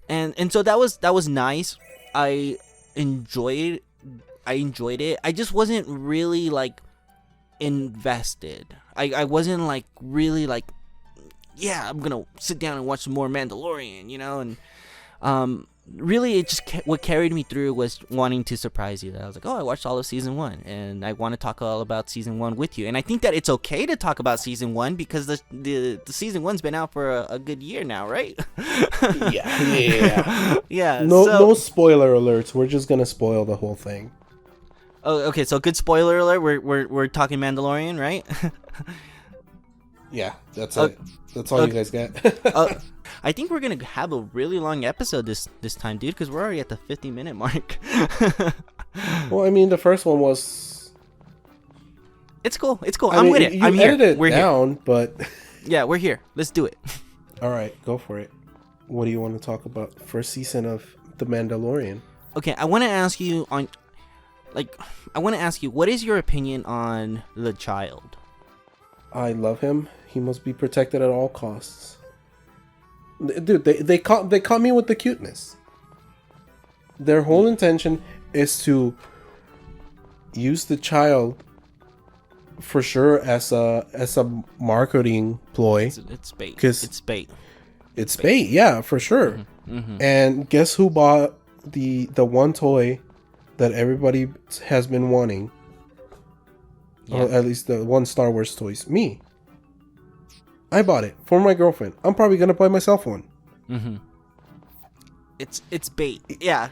And so that was nice. I enjoyed it. I just wasn't really, like, invested. I wasn't, like, really, like, yeah, I'm gonna sit down and watch some more Mandalorian, and really, it just what carried me through was wanting to surprise you. That I was like, oh, I watched all of season 1, and I want to talk all about season 1 with you. And I think that it's okay to talk about season 1 because the season 1's been out for a good year now, right? Yeah. Yeah. No spoiler alerts. We're just gonna spoil the whole thing. Oh, okay. So good spoiler alert. We're talking Mandalorian, right? Yeah, that's it. That's all you guys get. I think we're gonna have a really long episode this time, dude, because we're already at the 50-minute mark. Well, I mean, the first one was. It's cool. I'm with it. I'm here. We're down, but. Yeah, we're here. Let's do it. All right, go for it. What do you want to talk about? First season of The Mandalorian. Okay, I want to ask you what is your opinion on the child? I love him. He must be protected at all costs. Dude, they caught me with the cuteness. Their whole intention is to use the child for sure as a marketing ploy. It's bait. It's bait. It's bait, yeah, for sure. Mm-hmm. And guess who bought the one toy that everybody has been wanting? Yeah. Or at least the one Star Wars toys. Me. I bought it for my girlfriend. I'm probably gonna buy myself one. Mm-hmm. It's bait. Yeah.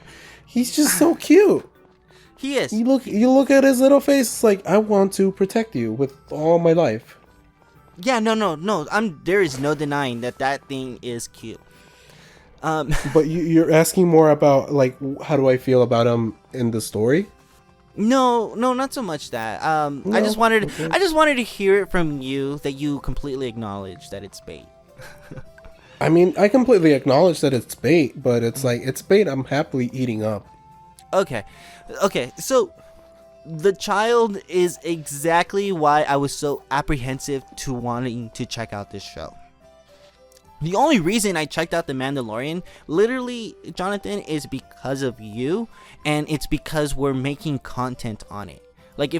He's just so cute. He is. You look at his little face. It's like, I want to protect you with all my life. Yeah. No. There is no denying that thing is cute. But you're asking more about like how do I feel about him in the story? No, not so much that. No? I just wanted Okay. to hear it from you that you completely acknowledge that it's bait. I mean, I completely acknowledge that it's bait, but it's like, it's bait I'm happily eating up. Okay. So the child is exactly why I was so apprehensive to wanting to check out this show. The only reason I checked out The Mandalorian, literally, Jonathan, is because of you, and it's because we're making content on it. Like,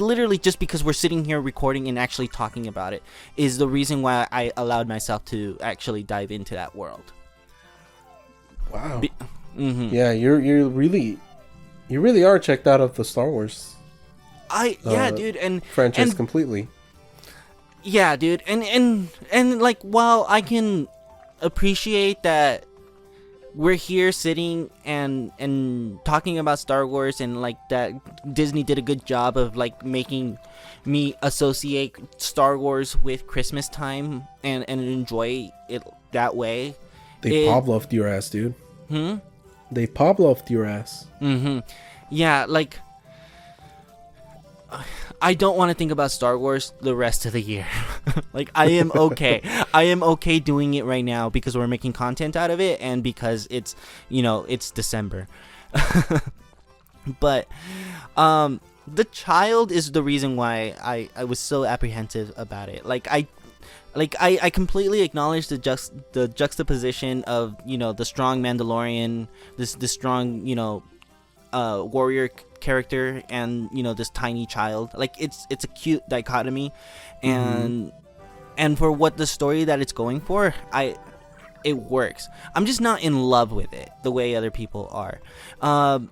literally just because we're sitting here recording and actually talking about it is the reason why I allowed myself to actually dive into that world. Wow. Mm-hmm. Yeah, you really are checked out of the Star Wars. Dude, and franchise completely. Yeah, dude, and like, while I can appreciate that we're here sitting and talking about Star Wars, and like that Disney did a good job of like making me associate Star Wars with Christmas time and enjoy it that way. They Pavloved your ass, dude. They Pavloved your ass. Yeah, like, I don't want to think about Star Wars the rest of the year. Like, I am okay. I am okay doing it right now because we're making content out of it and because it's, it's December. But the child is the reason why I was so apprehensive about it. I completely acknowledge the juxtaposition of, the strong Mandalorian, this strong, warrior character, and this tiny child. Like, it's a cute dichotomy, and for what the story that it's going for, it works. I'm just not in love with it the way other people are. And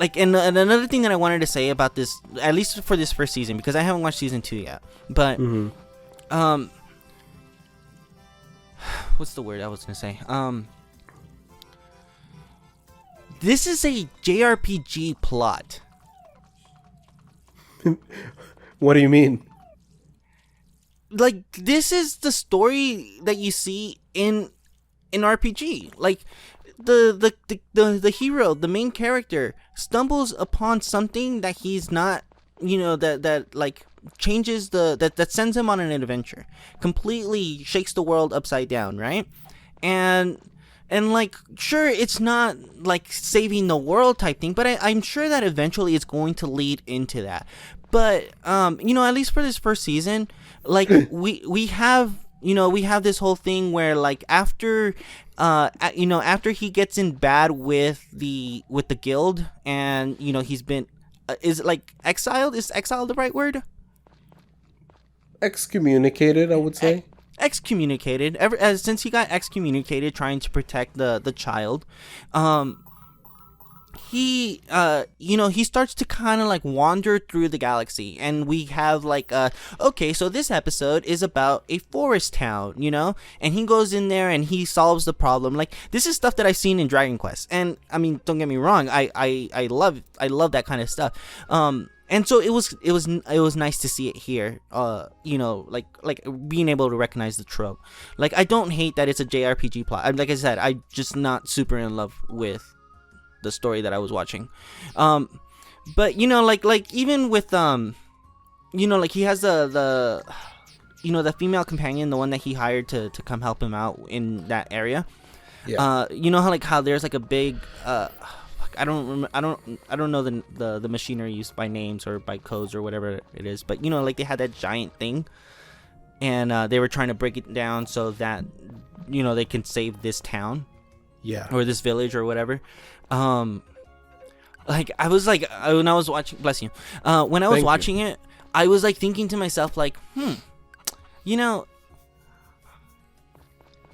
another thing that I wanted to say about this, at least for this first season, because I haven't watched season 2 yet, but what's the word I was gonna say? This is a JRPG plot. What do you mean? Like, this is the story that you see in RPG. Like, the hero, the main character, stumbles upon something that he's not, that like changes that sends him on an adventure, completely shakes the world upside down, right? And like, sure, it's not like saving the world type thing, but I'm sure that eventually it's going to lead into that. But at least for this first season, like, we have this whole thing where, like, after he gets in bad with the guild, and he's been is it like exiled? Is exiled the right word? Excommunicated, I would say. excommunicated. Since he got excommunicated trying to protect the child, he he starts to kind of like wander through the galaxy, and we have like okay, so this episode is about a forest town, and he goes in there and he solves the problem. Like, this is stuff that I've seen in Dragon Quest, and I mean, don't get me wrong, I love that kind of stuff. And so it was nice to see it here, like being able to recognize the trope. Like, I don't hate that it's a JRPG plot. Like I said, I'm just not super in love with the story that I was watching. But like even with like he has the female companion, the one that he hired to come help him out in that area. Yeah. How there's like a big I don't know the machinery used by names or by codes or whatever it is, but like they had that giant thing, and they were trying to break it down so that they can save this town, or this village or whatever. Like, I was like, when I was watching, bless you, when I was watching it, I was like thinking to myself, like,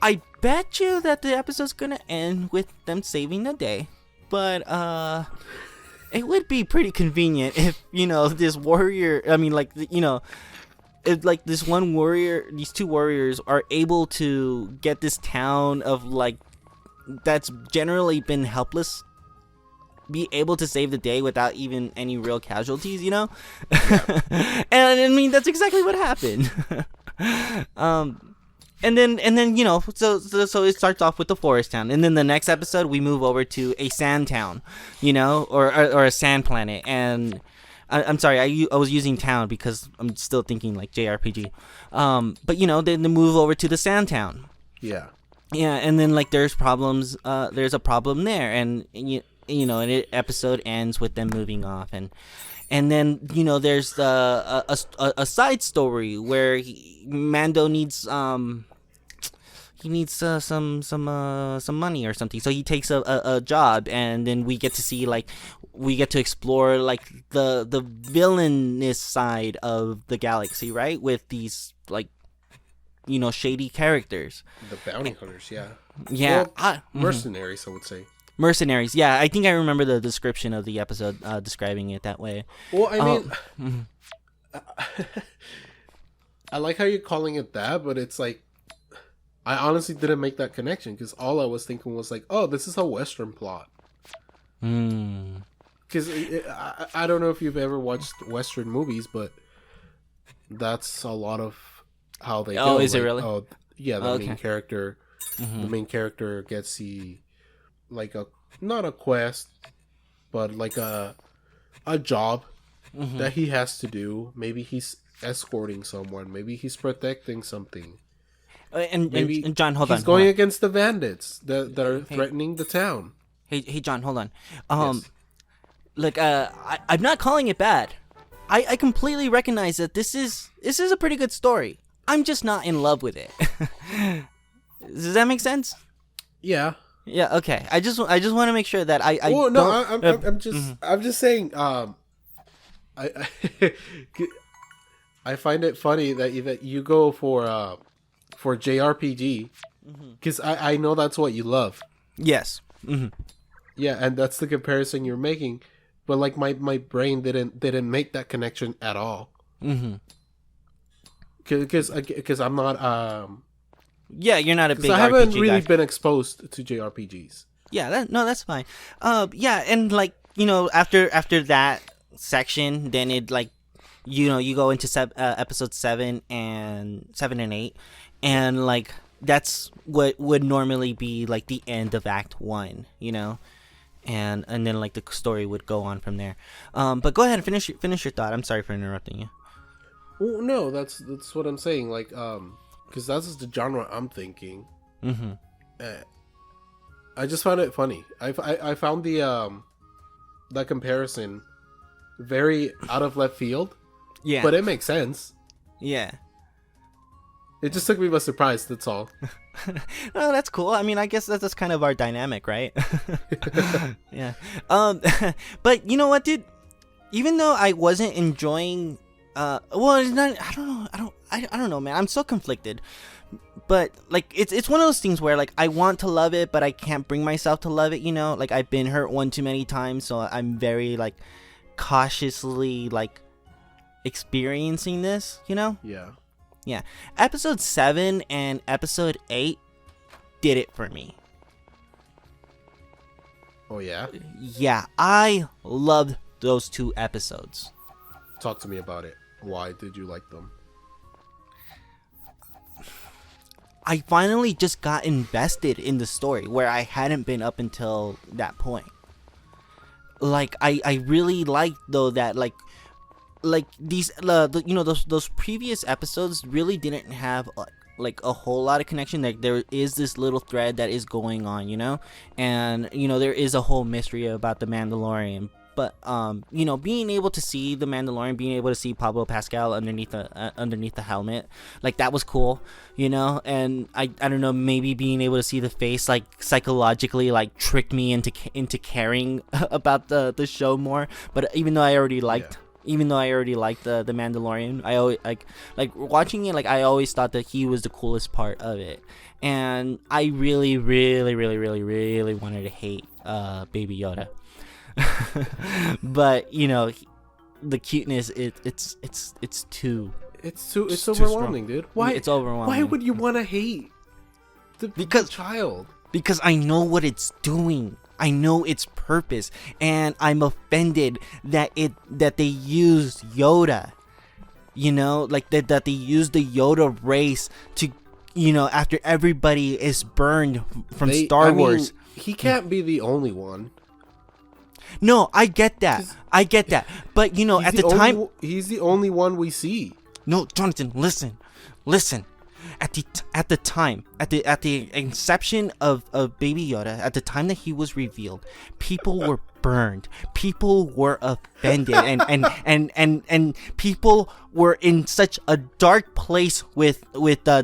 I bet you that the episode's gonna end with them saving the day. But it would be pretty convenient if this warrior. I mean, like, if like this one warrior, these two warriors are able to get this town of like that's generally been helpless, be able to save the day without even any real casualties. Yeah. And I mean, that's exactly what happened. And then so it starts off with the forest town, and then the next episode we move over to a sand town, or a sand planet. And I'm sorry, I was using town because I'm still thinking like JRPG. But then they move over to the sand town. Yeah. Yeah, and then like there's problems. There's a problem there, and and the episode ends with them moving off, and then there's a side story where Mando needs some money or something, so he takes a job, and then we get to explore like the villainous side of the galaxy, right, with these like shady characters, the bounty hunters. Well, mercenaries, I would say. Mercenaries, yeah. I think I remember the description of the episode describing it that way. Well, I mean, I like how you're calling it that, but it's like, I honestly didn't make that connection, because all I was thinking was like, oh, this is a Western plot. Because I don't know if you've ever watched Western movies, but that's a lot of how they go. Oh, is it really? Oh, yeah, the main character. The main character gets not a quest, but like a job that he has to do. Maybe he's escorting someone. Maybe he's protecting something. And John, hold on. He's going against the bandits that are threatening the town. Hey, John, hold on. Yes. Look, I'm not calling it bad. I completely recognize that this is a pretty good story. I'm just not in love with it. Does that make sense? Yeah. Yeah. Okay. I just want to make sure that I. Well, no, don't, I'm just saying. I find it funny that you go for JRPG, because I know that's what you love. Yes. Yeah, and that's the comparison you're making, but like my brain didn't make that connection at all. Because I'm not Yeah, you're not a big. I haven't RPG really guy. been exposed to JRPGs. Yeah, that's fine. Yeah, and like after that section, then it like you go into episode 7 and 8, and like that's what would normally be like the end of Act 1, and then like the story would go on from there. But go ahead and finish your thought. I'm sorry for interrupting you. Well, no, that's what I'm saying. Like, because that's the genre I'm thinking. I just found it funny. I found that comparison very out of left field. Yeah, but it makes sense. Yeah. It just took me by surprise. That's all. No, that's cool. I mean, I guess that's kind of our dynamic, right? Yeah. But you know what, dude? Even though I wasn't enjoying, well, it's not. I don't know, man. I'm so conflicted. but like it's one of those things where like I want to love it, but I can't bring myself to love it. You know, like I've been hurt one too many times, so I'm very like cautiously like experiencing this. You know? Yeah. Episode 7 and episode 8 did it for me. Oh yeah. Yeah, I loved those 2 episodes. Talk to me about it. Why did you like them? I finally just got invested in the story where I hadn't been up until that point. Like I really liked though that like these those previous episodes really didn't have like a whole lot of connection. Like there is this little thread that is going on, you know, and you know there is a whole mystery about the Mandalorian. But you know, being able to see the Mandalorian, being able to see Pablo Pascal underneath the helmet, like that was cool, you know. And I don't know, maybe being able to see the face like psychologically like tricked me into caring about the show more. But even though I already liked. Even though I already liked the Mandalorian, I always like watching it. Like I always thought that he was the coolest part of it, and I really, really, really, really, really wanted to hate Baby Yoda. But you know, the cuteness it's too it's overwhelming, dude. Why it's overwhelming? Why would you want to hate the child? Because I know what it's doing. I know its purpose, and I'm offended that they used Yoda. You know, like that they used the Yoda race to, you know, after everybody is burned from Star Wars. He can't be the only one. No, I get that. But you know, at the time, he's the only one we see. No, Jonathan, listen. At the time, at the inception of Baby Yoda, at the time that he was revealed, people were burned, people were offended, and people were in such a dark place with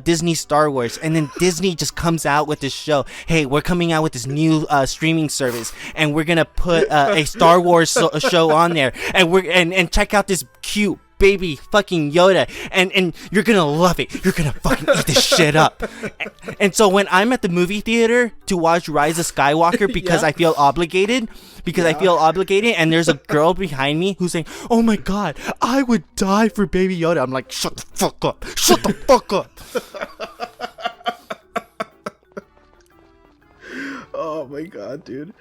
Disney Star Wars. And then Disney just comes out with this show. Hey, we're coming out with this new streaming service, and we're gonna put a Star Wars show on there, and check out this cute baby fucking Yoda, and you're gonna love it. You're gonna fucking eat this shit up. And so when I'm at the movie theater to watch Rise of Skywalker because I feel obligated, and there's a girl behind me who's saying, "Oh my god, I would die for Baby Yoda," I'm like, shut the fuck up. Oh my god, dude.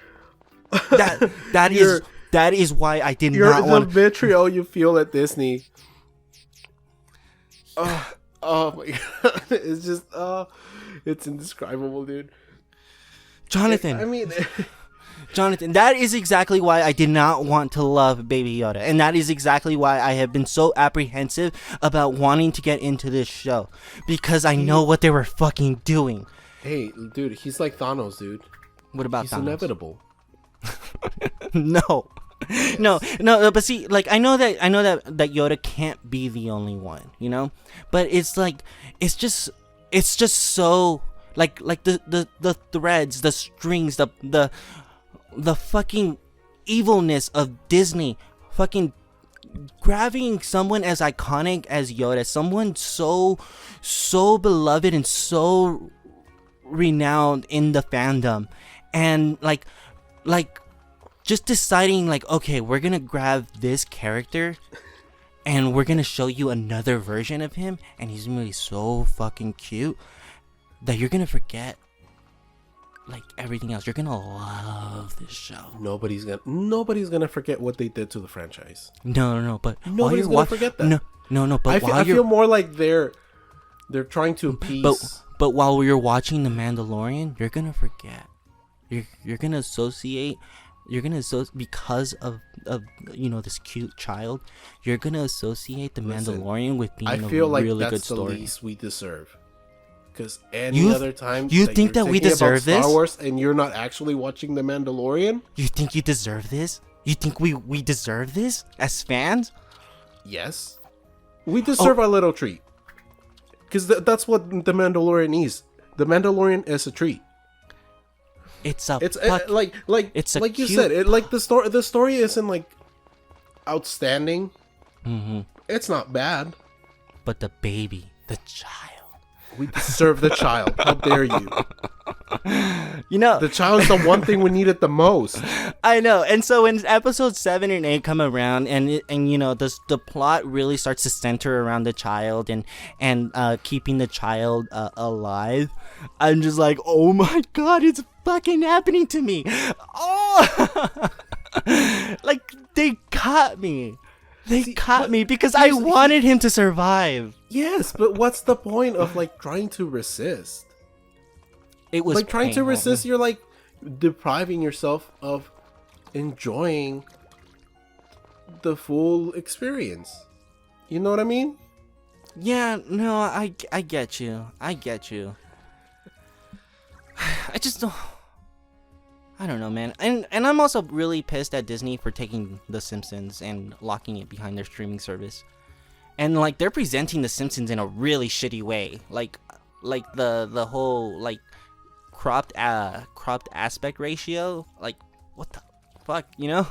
That is why I did You're not want the vitriol you feel at Disney. Oh my god. It's just it's indescribable, dude. Jonathan. I mean Jonathan, that is exactly why I did not want to love Baby Yoda. And that is exactly why I have been so apprehensive about wanting to get into this show. Because I know what they were fucking doing. Hey, dude, he's like Thanos, dude. What about he's Thanos? Inevitable. No. No, but see, like I know that Yoda can't be the only one, you know? But it's like it's just so like the threads, the strings, the fucking evilness of Disney fucking grabbing someone as iconic as Yoda, someone so beloved and so renowned in the fandom, and like just deciding like, okay, we're gonna grab this character and we're gonna show you another version of him, and he's gonna be so fucking cute that you're gonna forget like everything else. You're gonna love this show. Nobody's gonna forget what they did to the franchise. No, but nobody's gonna forget that. No, but I feel more like they're trying to appease. But while you're watching The Mandalorian, you're gonna forget. You're gonna associate. Because of you know, this cute child, you're gonna associate The Mandalorian with being a really good story. I feel like that's the least we deserve. Because other time, you think that we deserve this? Star Wars, and you're not actually watching The Mandalorian? You think you deserve this? You think we deserve this as fans? Yes, we deserve our little treat. Because that's what The Mandalorian is. The Mandalorian is a treat. It's like you said, the story isn't like outstanding. Mm-hmm. It's not bad, but the baby, the child, We deserve the child. How dare you? You know, The child is the one thing we needed the most. I know. And so when episodes 7 and 8 come around, and you know, the plot really starts to center around the child and keeping the child alive, I'm just like, oh my god, it's fucking happening to me. Oh, like they caught me. They caught me because I wanted him to survive. Yes, but what's the point of like trying to resist? It was like trying to resist. You're like depriving yourself of enjoying the full experience. You know what I mean? Yeah, no, I get you. I just don't. I don't know, man. And I'm also really pissed at Disney for taking The Simpsons and locking it behind their streaming service. And like they're presenting The Simpsons in a really shitty way. Like the whole like cropped aspect ratio. Like what the fuck, you know?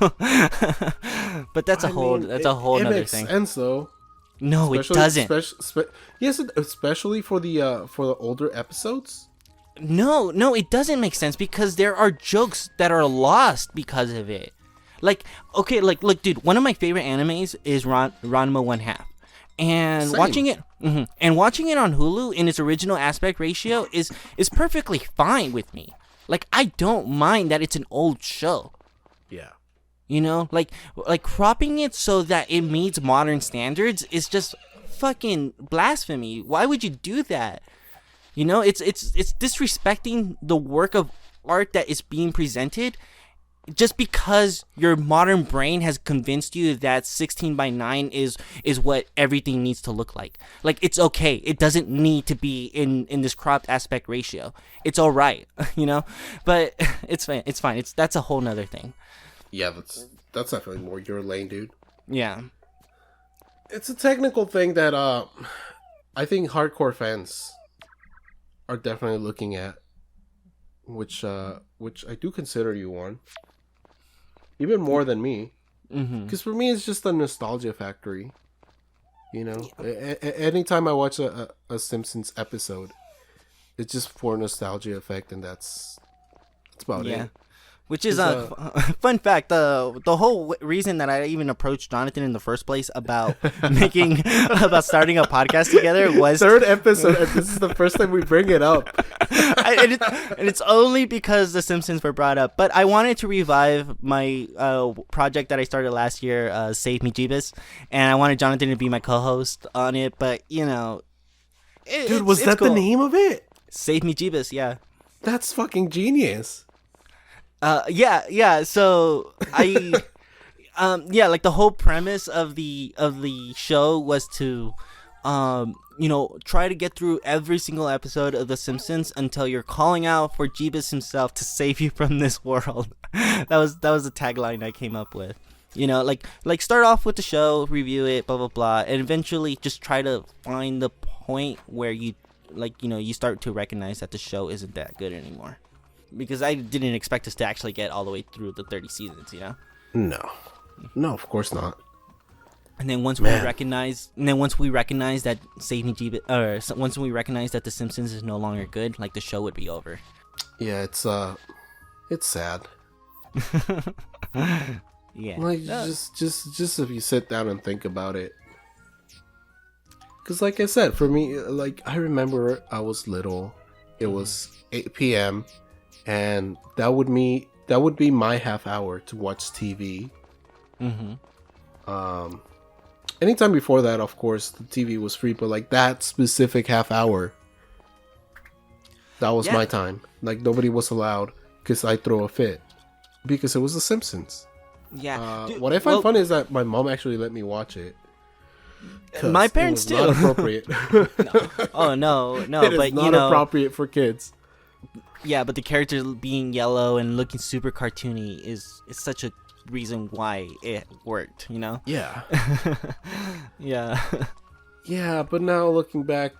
But that's a whole other makes thing. Sense, though. No, it doesn't. Yes, especially for the older episodes. No, it doesn't make sense because there are jokes that are lost because of it. Like, okay, like, look, dude, one of my favorite animes is Ranma One Half, and Same. watching it on Hulu in its original aspect ratio is perfectly fine with me. Like, I don't mind that it's an old show. Yeah. You know, like cropping it so that it meets modern standards is just fucking blasphemy. Why would you do that? You know, it's disrespecting the work of art that is being presented just because your modern brain has convinced you that 16:9 is what everything needs to look like. Like, it's okay. It doesn't need to be in this cropped aspect ratio. It's all right, you know? But it's fine. That's a whole nother thing. Yeah, that's definitely more your lane, dude. Yeah. It's a technical thing that I think hardcore fans are definitely looking at, which I do consider you one, even more than me, because for me it's just a nostalgia factory. You know, anytime I watch a Simpsons episode, it's just for nostalgia effect, and that's about it. Which is a fun fact. The whole reason that I even approached Jonathan in the first place about starting a podcast together was third episode, and this is the first time we bring it up. And it's only because The Simpsons were brought up. But I wanted to revive my project that I started last year, Save Me Jeebus, and I wanted Jonathan to be my co-host on it. But you know, dude, was that cool. The name of it? Save Me Jeebus, yeah. That's fucking genius. Yeah. So I, like the whole premise of the show was to, try to get through every single episode of The Simpsons until you're calling out for Jeebus himself to save you from this world. that was the tagline I came up with. You know, like start off with the show, review it, blah blah blah, and eventually just try to find the point where you start to recognize that the show isn't that good anymore. Because I didn't expect us to actually get all the way through the 30 seasons, you know? No, of course not. And then once we recognize that Save Me Jeebus, or once we recognize that The Simpsons is no longer good, like the show would be over. Yeah, it's sad. Yeah. Like just if you sit down and think about it. Because like I said, for me, like I remember I was little. It was 8 p.m. and that would be my half hour to watch TV. Anytime before that, of course, the TV was free, but like that specific half hour, that was my time. Like nobody was allowed because I throw a fit because it was The Simpsons. Yeah. What I find funny is that my mom actually let me watch it. My parents too. Not appropriate. No. Oh no, it but is not appropriate for kids. Yeah, but the character being yellow and looking super cartoony is such a reason why it worked, you know? Yeah. Yeah. Yeah, but now looking back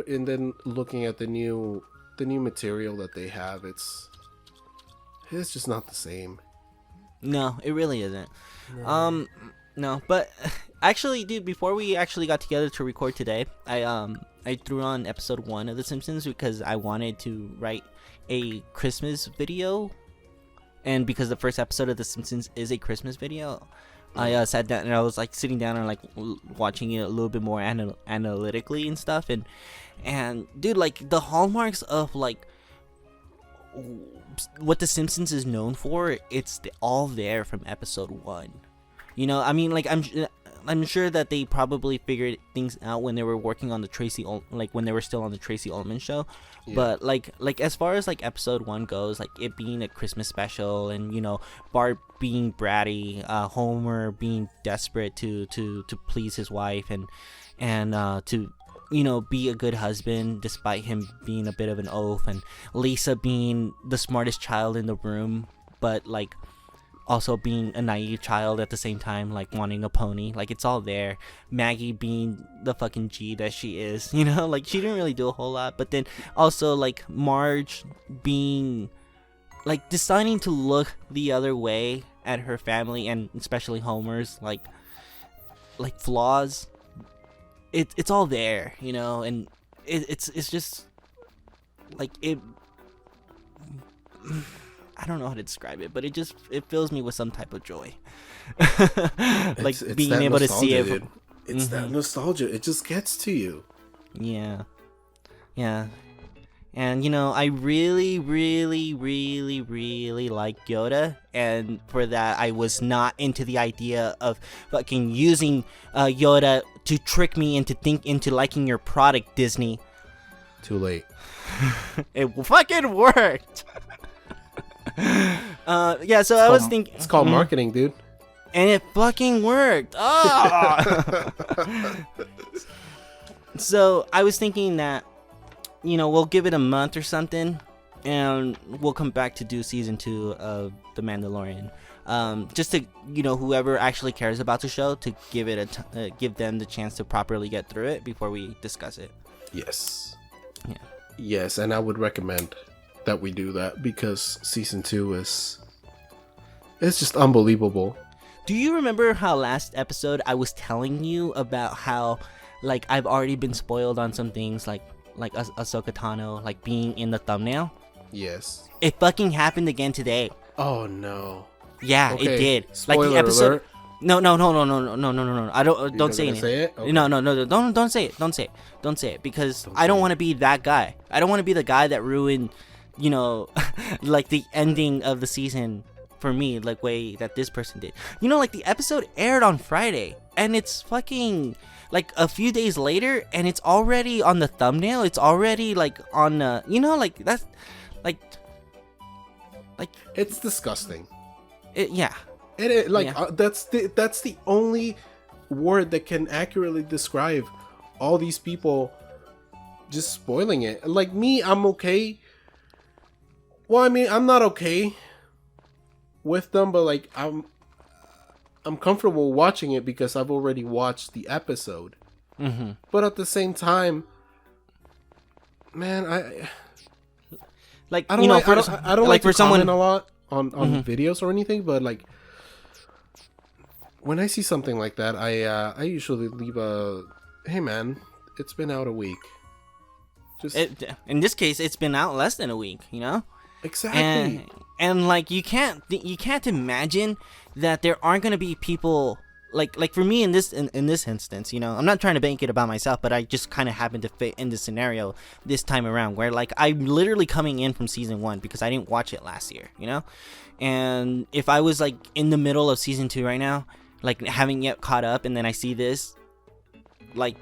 and then looking at the new material that they have, it's just not the same. No, it really isn't. No, but actually, dude, before we actually got together to record today, I threw on episode 1 of The Simpsons because I wanted to write a Christmas video, and because the first episode of The Simpsons is a Christmas video, I sat down and I was like sitting down and like watching it a little bit more analytically and stuff, and dude, like the hallmarks of like what The Simpsons is known for, it's all there from episode 1. You know, I mean, like I'm sure that they probably figured things out when they were working on the when they were still on the Tracy Ullman show. Yeah. But like as far as like episode 1 goes, like it being a Christmas special, and you know, Bart being bratty, Homer being desperate to please his wife, and to, you know, be a good husband despite him being a bit of an oaf, and Lisa being the smartest child in the room, but like also being a naive child at the same time, like wanting a pony. Like it's all there. Maggie being the fucking G that she is, you know, like she didn't really do a whole lot. But then also like Marge being like deciding to look the other way at her family, and especially Homer's like flaws. It's all there, you know, and it's just like it. I don't know how to describe it, but it fills me with some type of joy. Like it's being able to see it. Dude. It's that nostalgia. It just gets to you. Yeah. And you know, I really, really, really, really like Yoda, and for that, I was not into the idea of fucking using Yoda to trick me into liking your product, Disney. Too late. It fucking worked. Yeah, so I was thinking it's called marketing, dude, and it fucking worked. Oh! So I was thinking that, you know, we'll give it a month or something, and we'll come back to do season 2 of The Mandalorian. Just to, you know, whoever actually cares about the show, to give it give them the chance to properly get through it before we discuss it. Yes. Yeah. Yes, and I would recommend that we do that, because season 2 it's just unbelievable. Do you remember how last episode I was telling you about how like I've already been spoiled on some things, like Ahsoka Tano like being in the thumbnail? Yes. It fucking happened again today. Oh no. Yeah, okay. It did. Spoiler like the episode alert. No. I don't say anything. Say it? Okay. No. Don't say it. Don't say it because I don't want to be that guy. I don't want to be the guy that ruined, you know, like the ending of the season for me, like way that this person did. You know, like the episode aired on Friday, and it's fucking like a few days later, and it's already on the thumbnail. It's already like on, you know, like that's like it's disgusting. Yeah. It like yeah. That's the only word that can accurately describe all these people just spoiling it. Like me, I'm okay. Well, I mean, I'm not okay with them, but like I'm comfortable watching it because I've already watched the episode. Mm-hmm. But at the same time, man, I don't, you know, I don't like for someone a lot on videos or anything, but like when I see something like that, I usually leave a, hey man, it's been out a week. Just in this case, it's been out less than a week, you know. Exactly. And like you can't imagine that there aren't gonna be people like for me in this instance, you know. I'm not trying to bank it about myself, but I just kind of happen to fit in the scenario this time around, where like I'm literally coming in from season 1 because I didn't watch it last year, you know. And if I was like in the middle of season 2 right now, like haven't yet caught up, and then I see this, like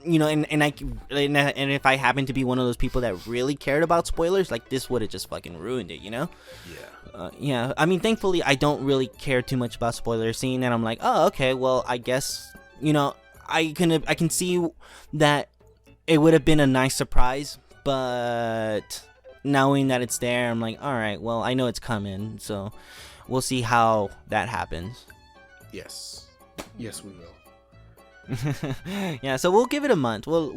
you know, and if I happen to be one of those people that really cared about spoilers, like this would have just fucking ruined it, you know? Yeah. Yeah. I mean, thankfully, I don't really care too much about spoilers, seeing that I'm like, oh, okay, well, I guess, you know, I can see that it would have been a nice surprise, but knowing that it's there, I'm like, all right, well, I know it's coming, so we'll see how that happens. Yes, we will. Yeah, so we'll give it a month. We'll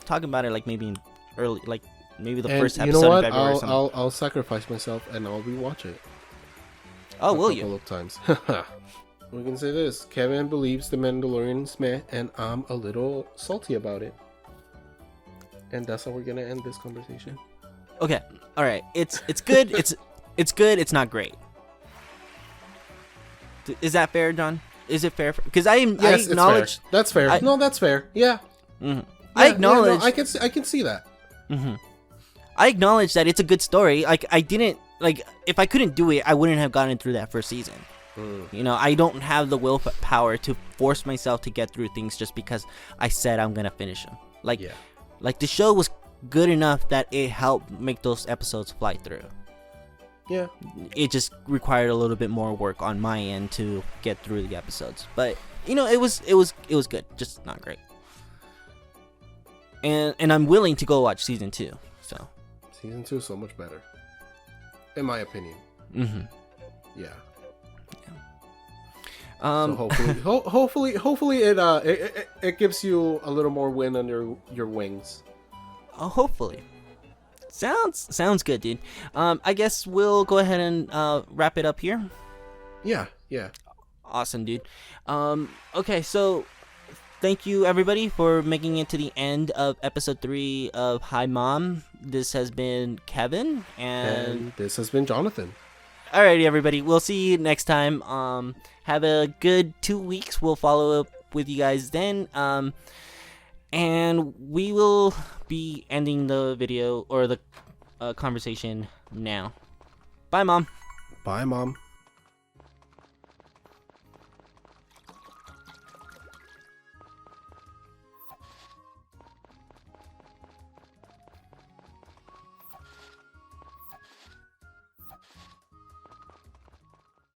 talk about it like maybe in early, like maybe the first episode. You know what? In February or something. I'll sacrifice myself and I'll rewatch it. Oh, will you? A couple of times. we can say this: Kevin believes the Mandalorian's meh, and I'm a little salty about it. And that's how we're gonna end this conversation. Okay, all right. It's good. It's good. It's not great. Is that fair, John? Is it fair? Because I acknowledge it's fair. That's fair. No, that's fair. Yeah. Mm-hmm. Yeah, I acknowledge. I can see that. Mm-hmm. I acknowledge that it's a good story. Like I didn't like if I couldn't do it, I wouldn't have gotten through that first season. You know, I don't have the willpower to force myself to get through things just because I said I'm gonna finish them. Like the show was good enough that it helped make those episodes fly through. Yeah. It just required a little bit more work on my end to get through the episodes. But you know, it was good, just not great. And I'm willing to go watch season 2. So season 2 is so much better, in my opinion. Mm-hmm. Yeah. So hopefully it gives you a little more wind under your wings. Hopefully. Sounds good, dude. I guess we'll go ahead and wrap it up here. Yeah. Awesome, dude. Okay, so thank you everybody for making it to the end of episode 3 of Hi Mom. This has been Kevin and this has been Jonathan. Alrighty, everybody. We'll see you next time. Have a good 2 weeks. We'll follow up with you guys then. And we will be ending the video or the conversation now. Bye, Mom. Bye, Mom.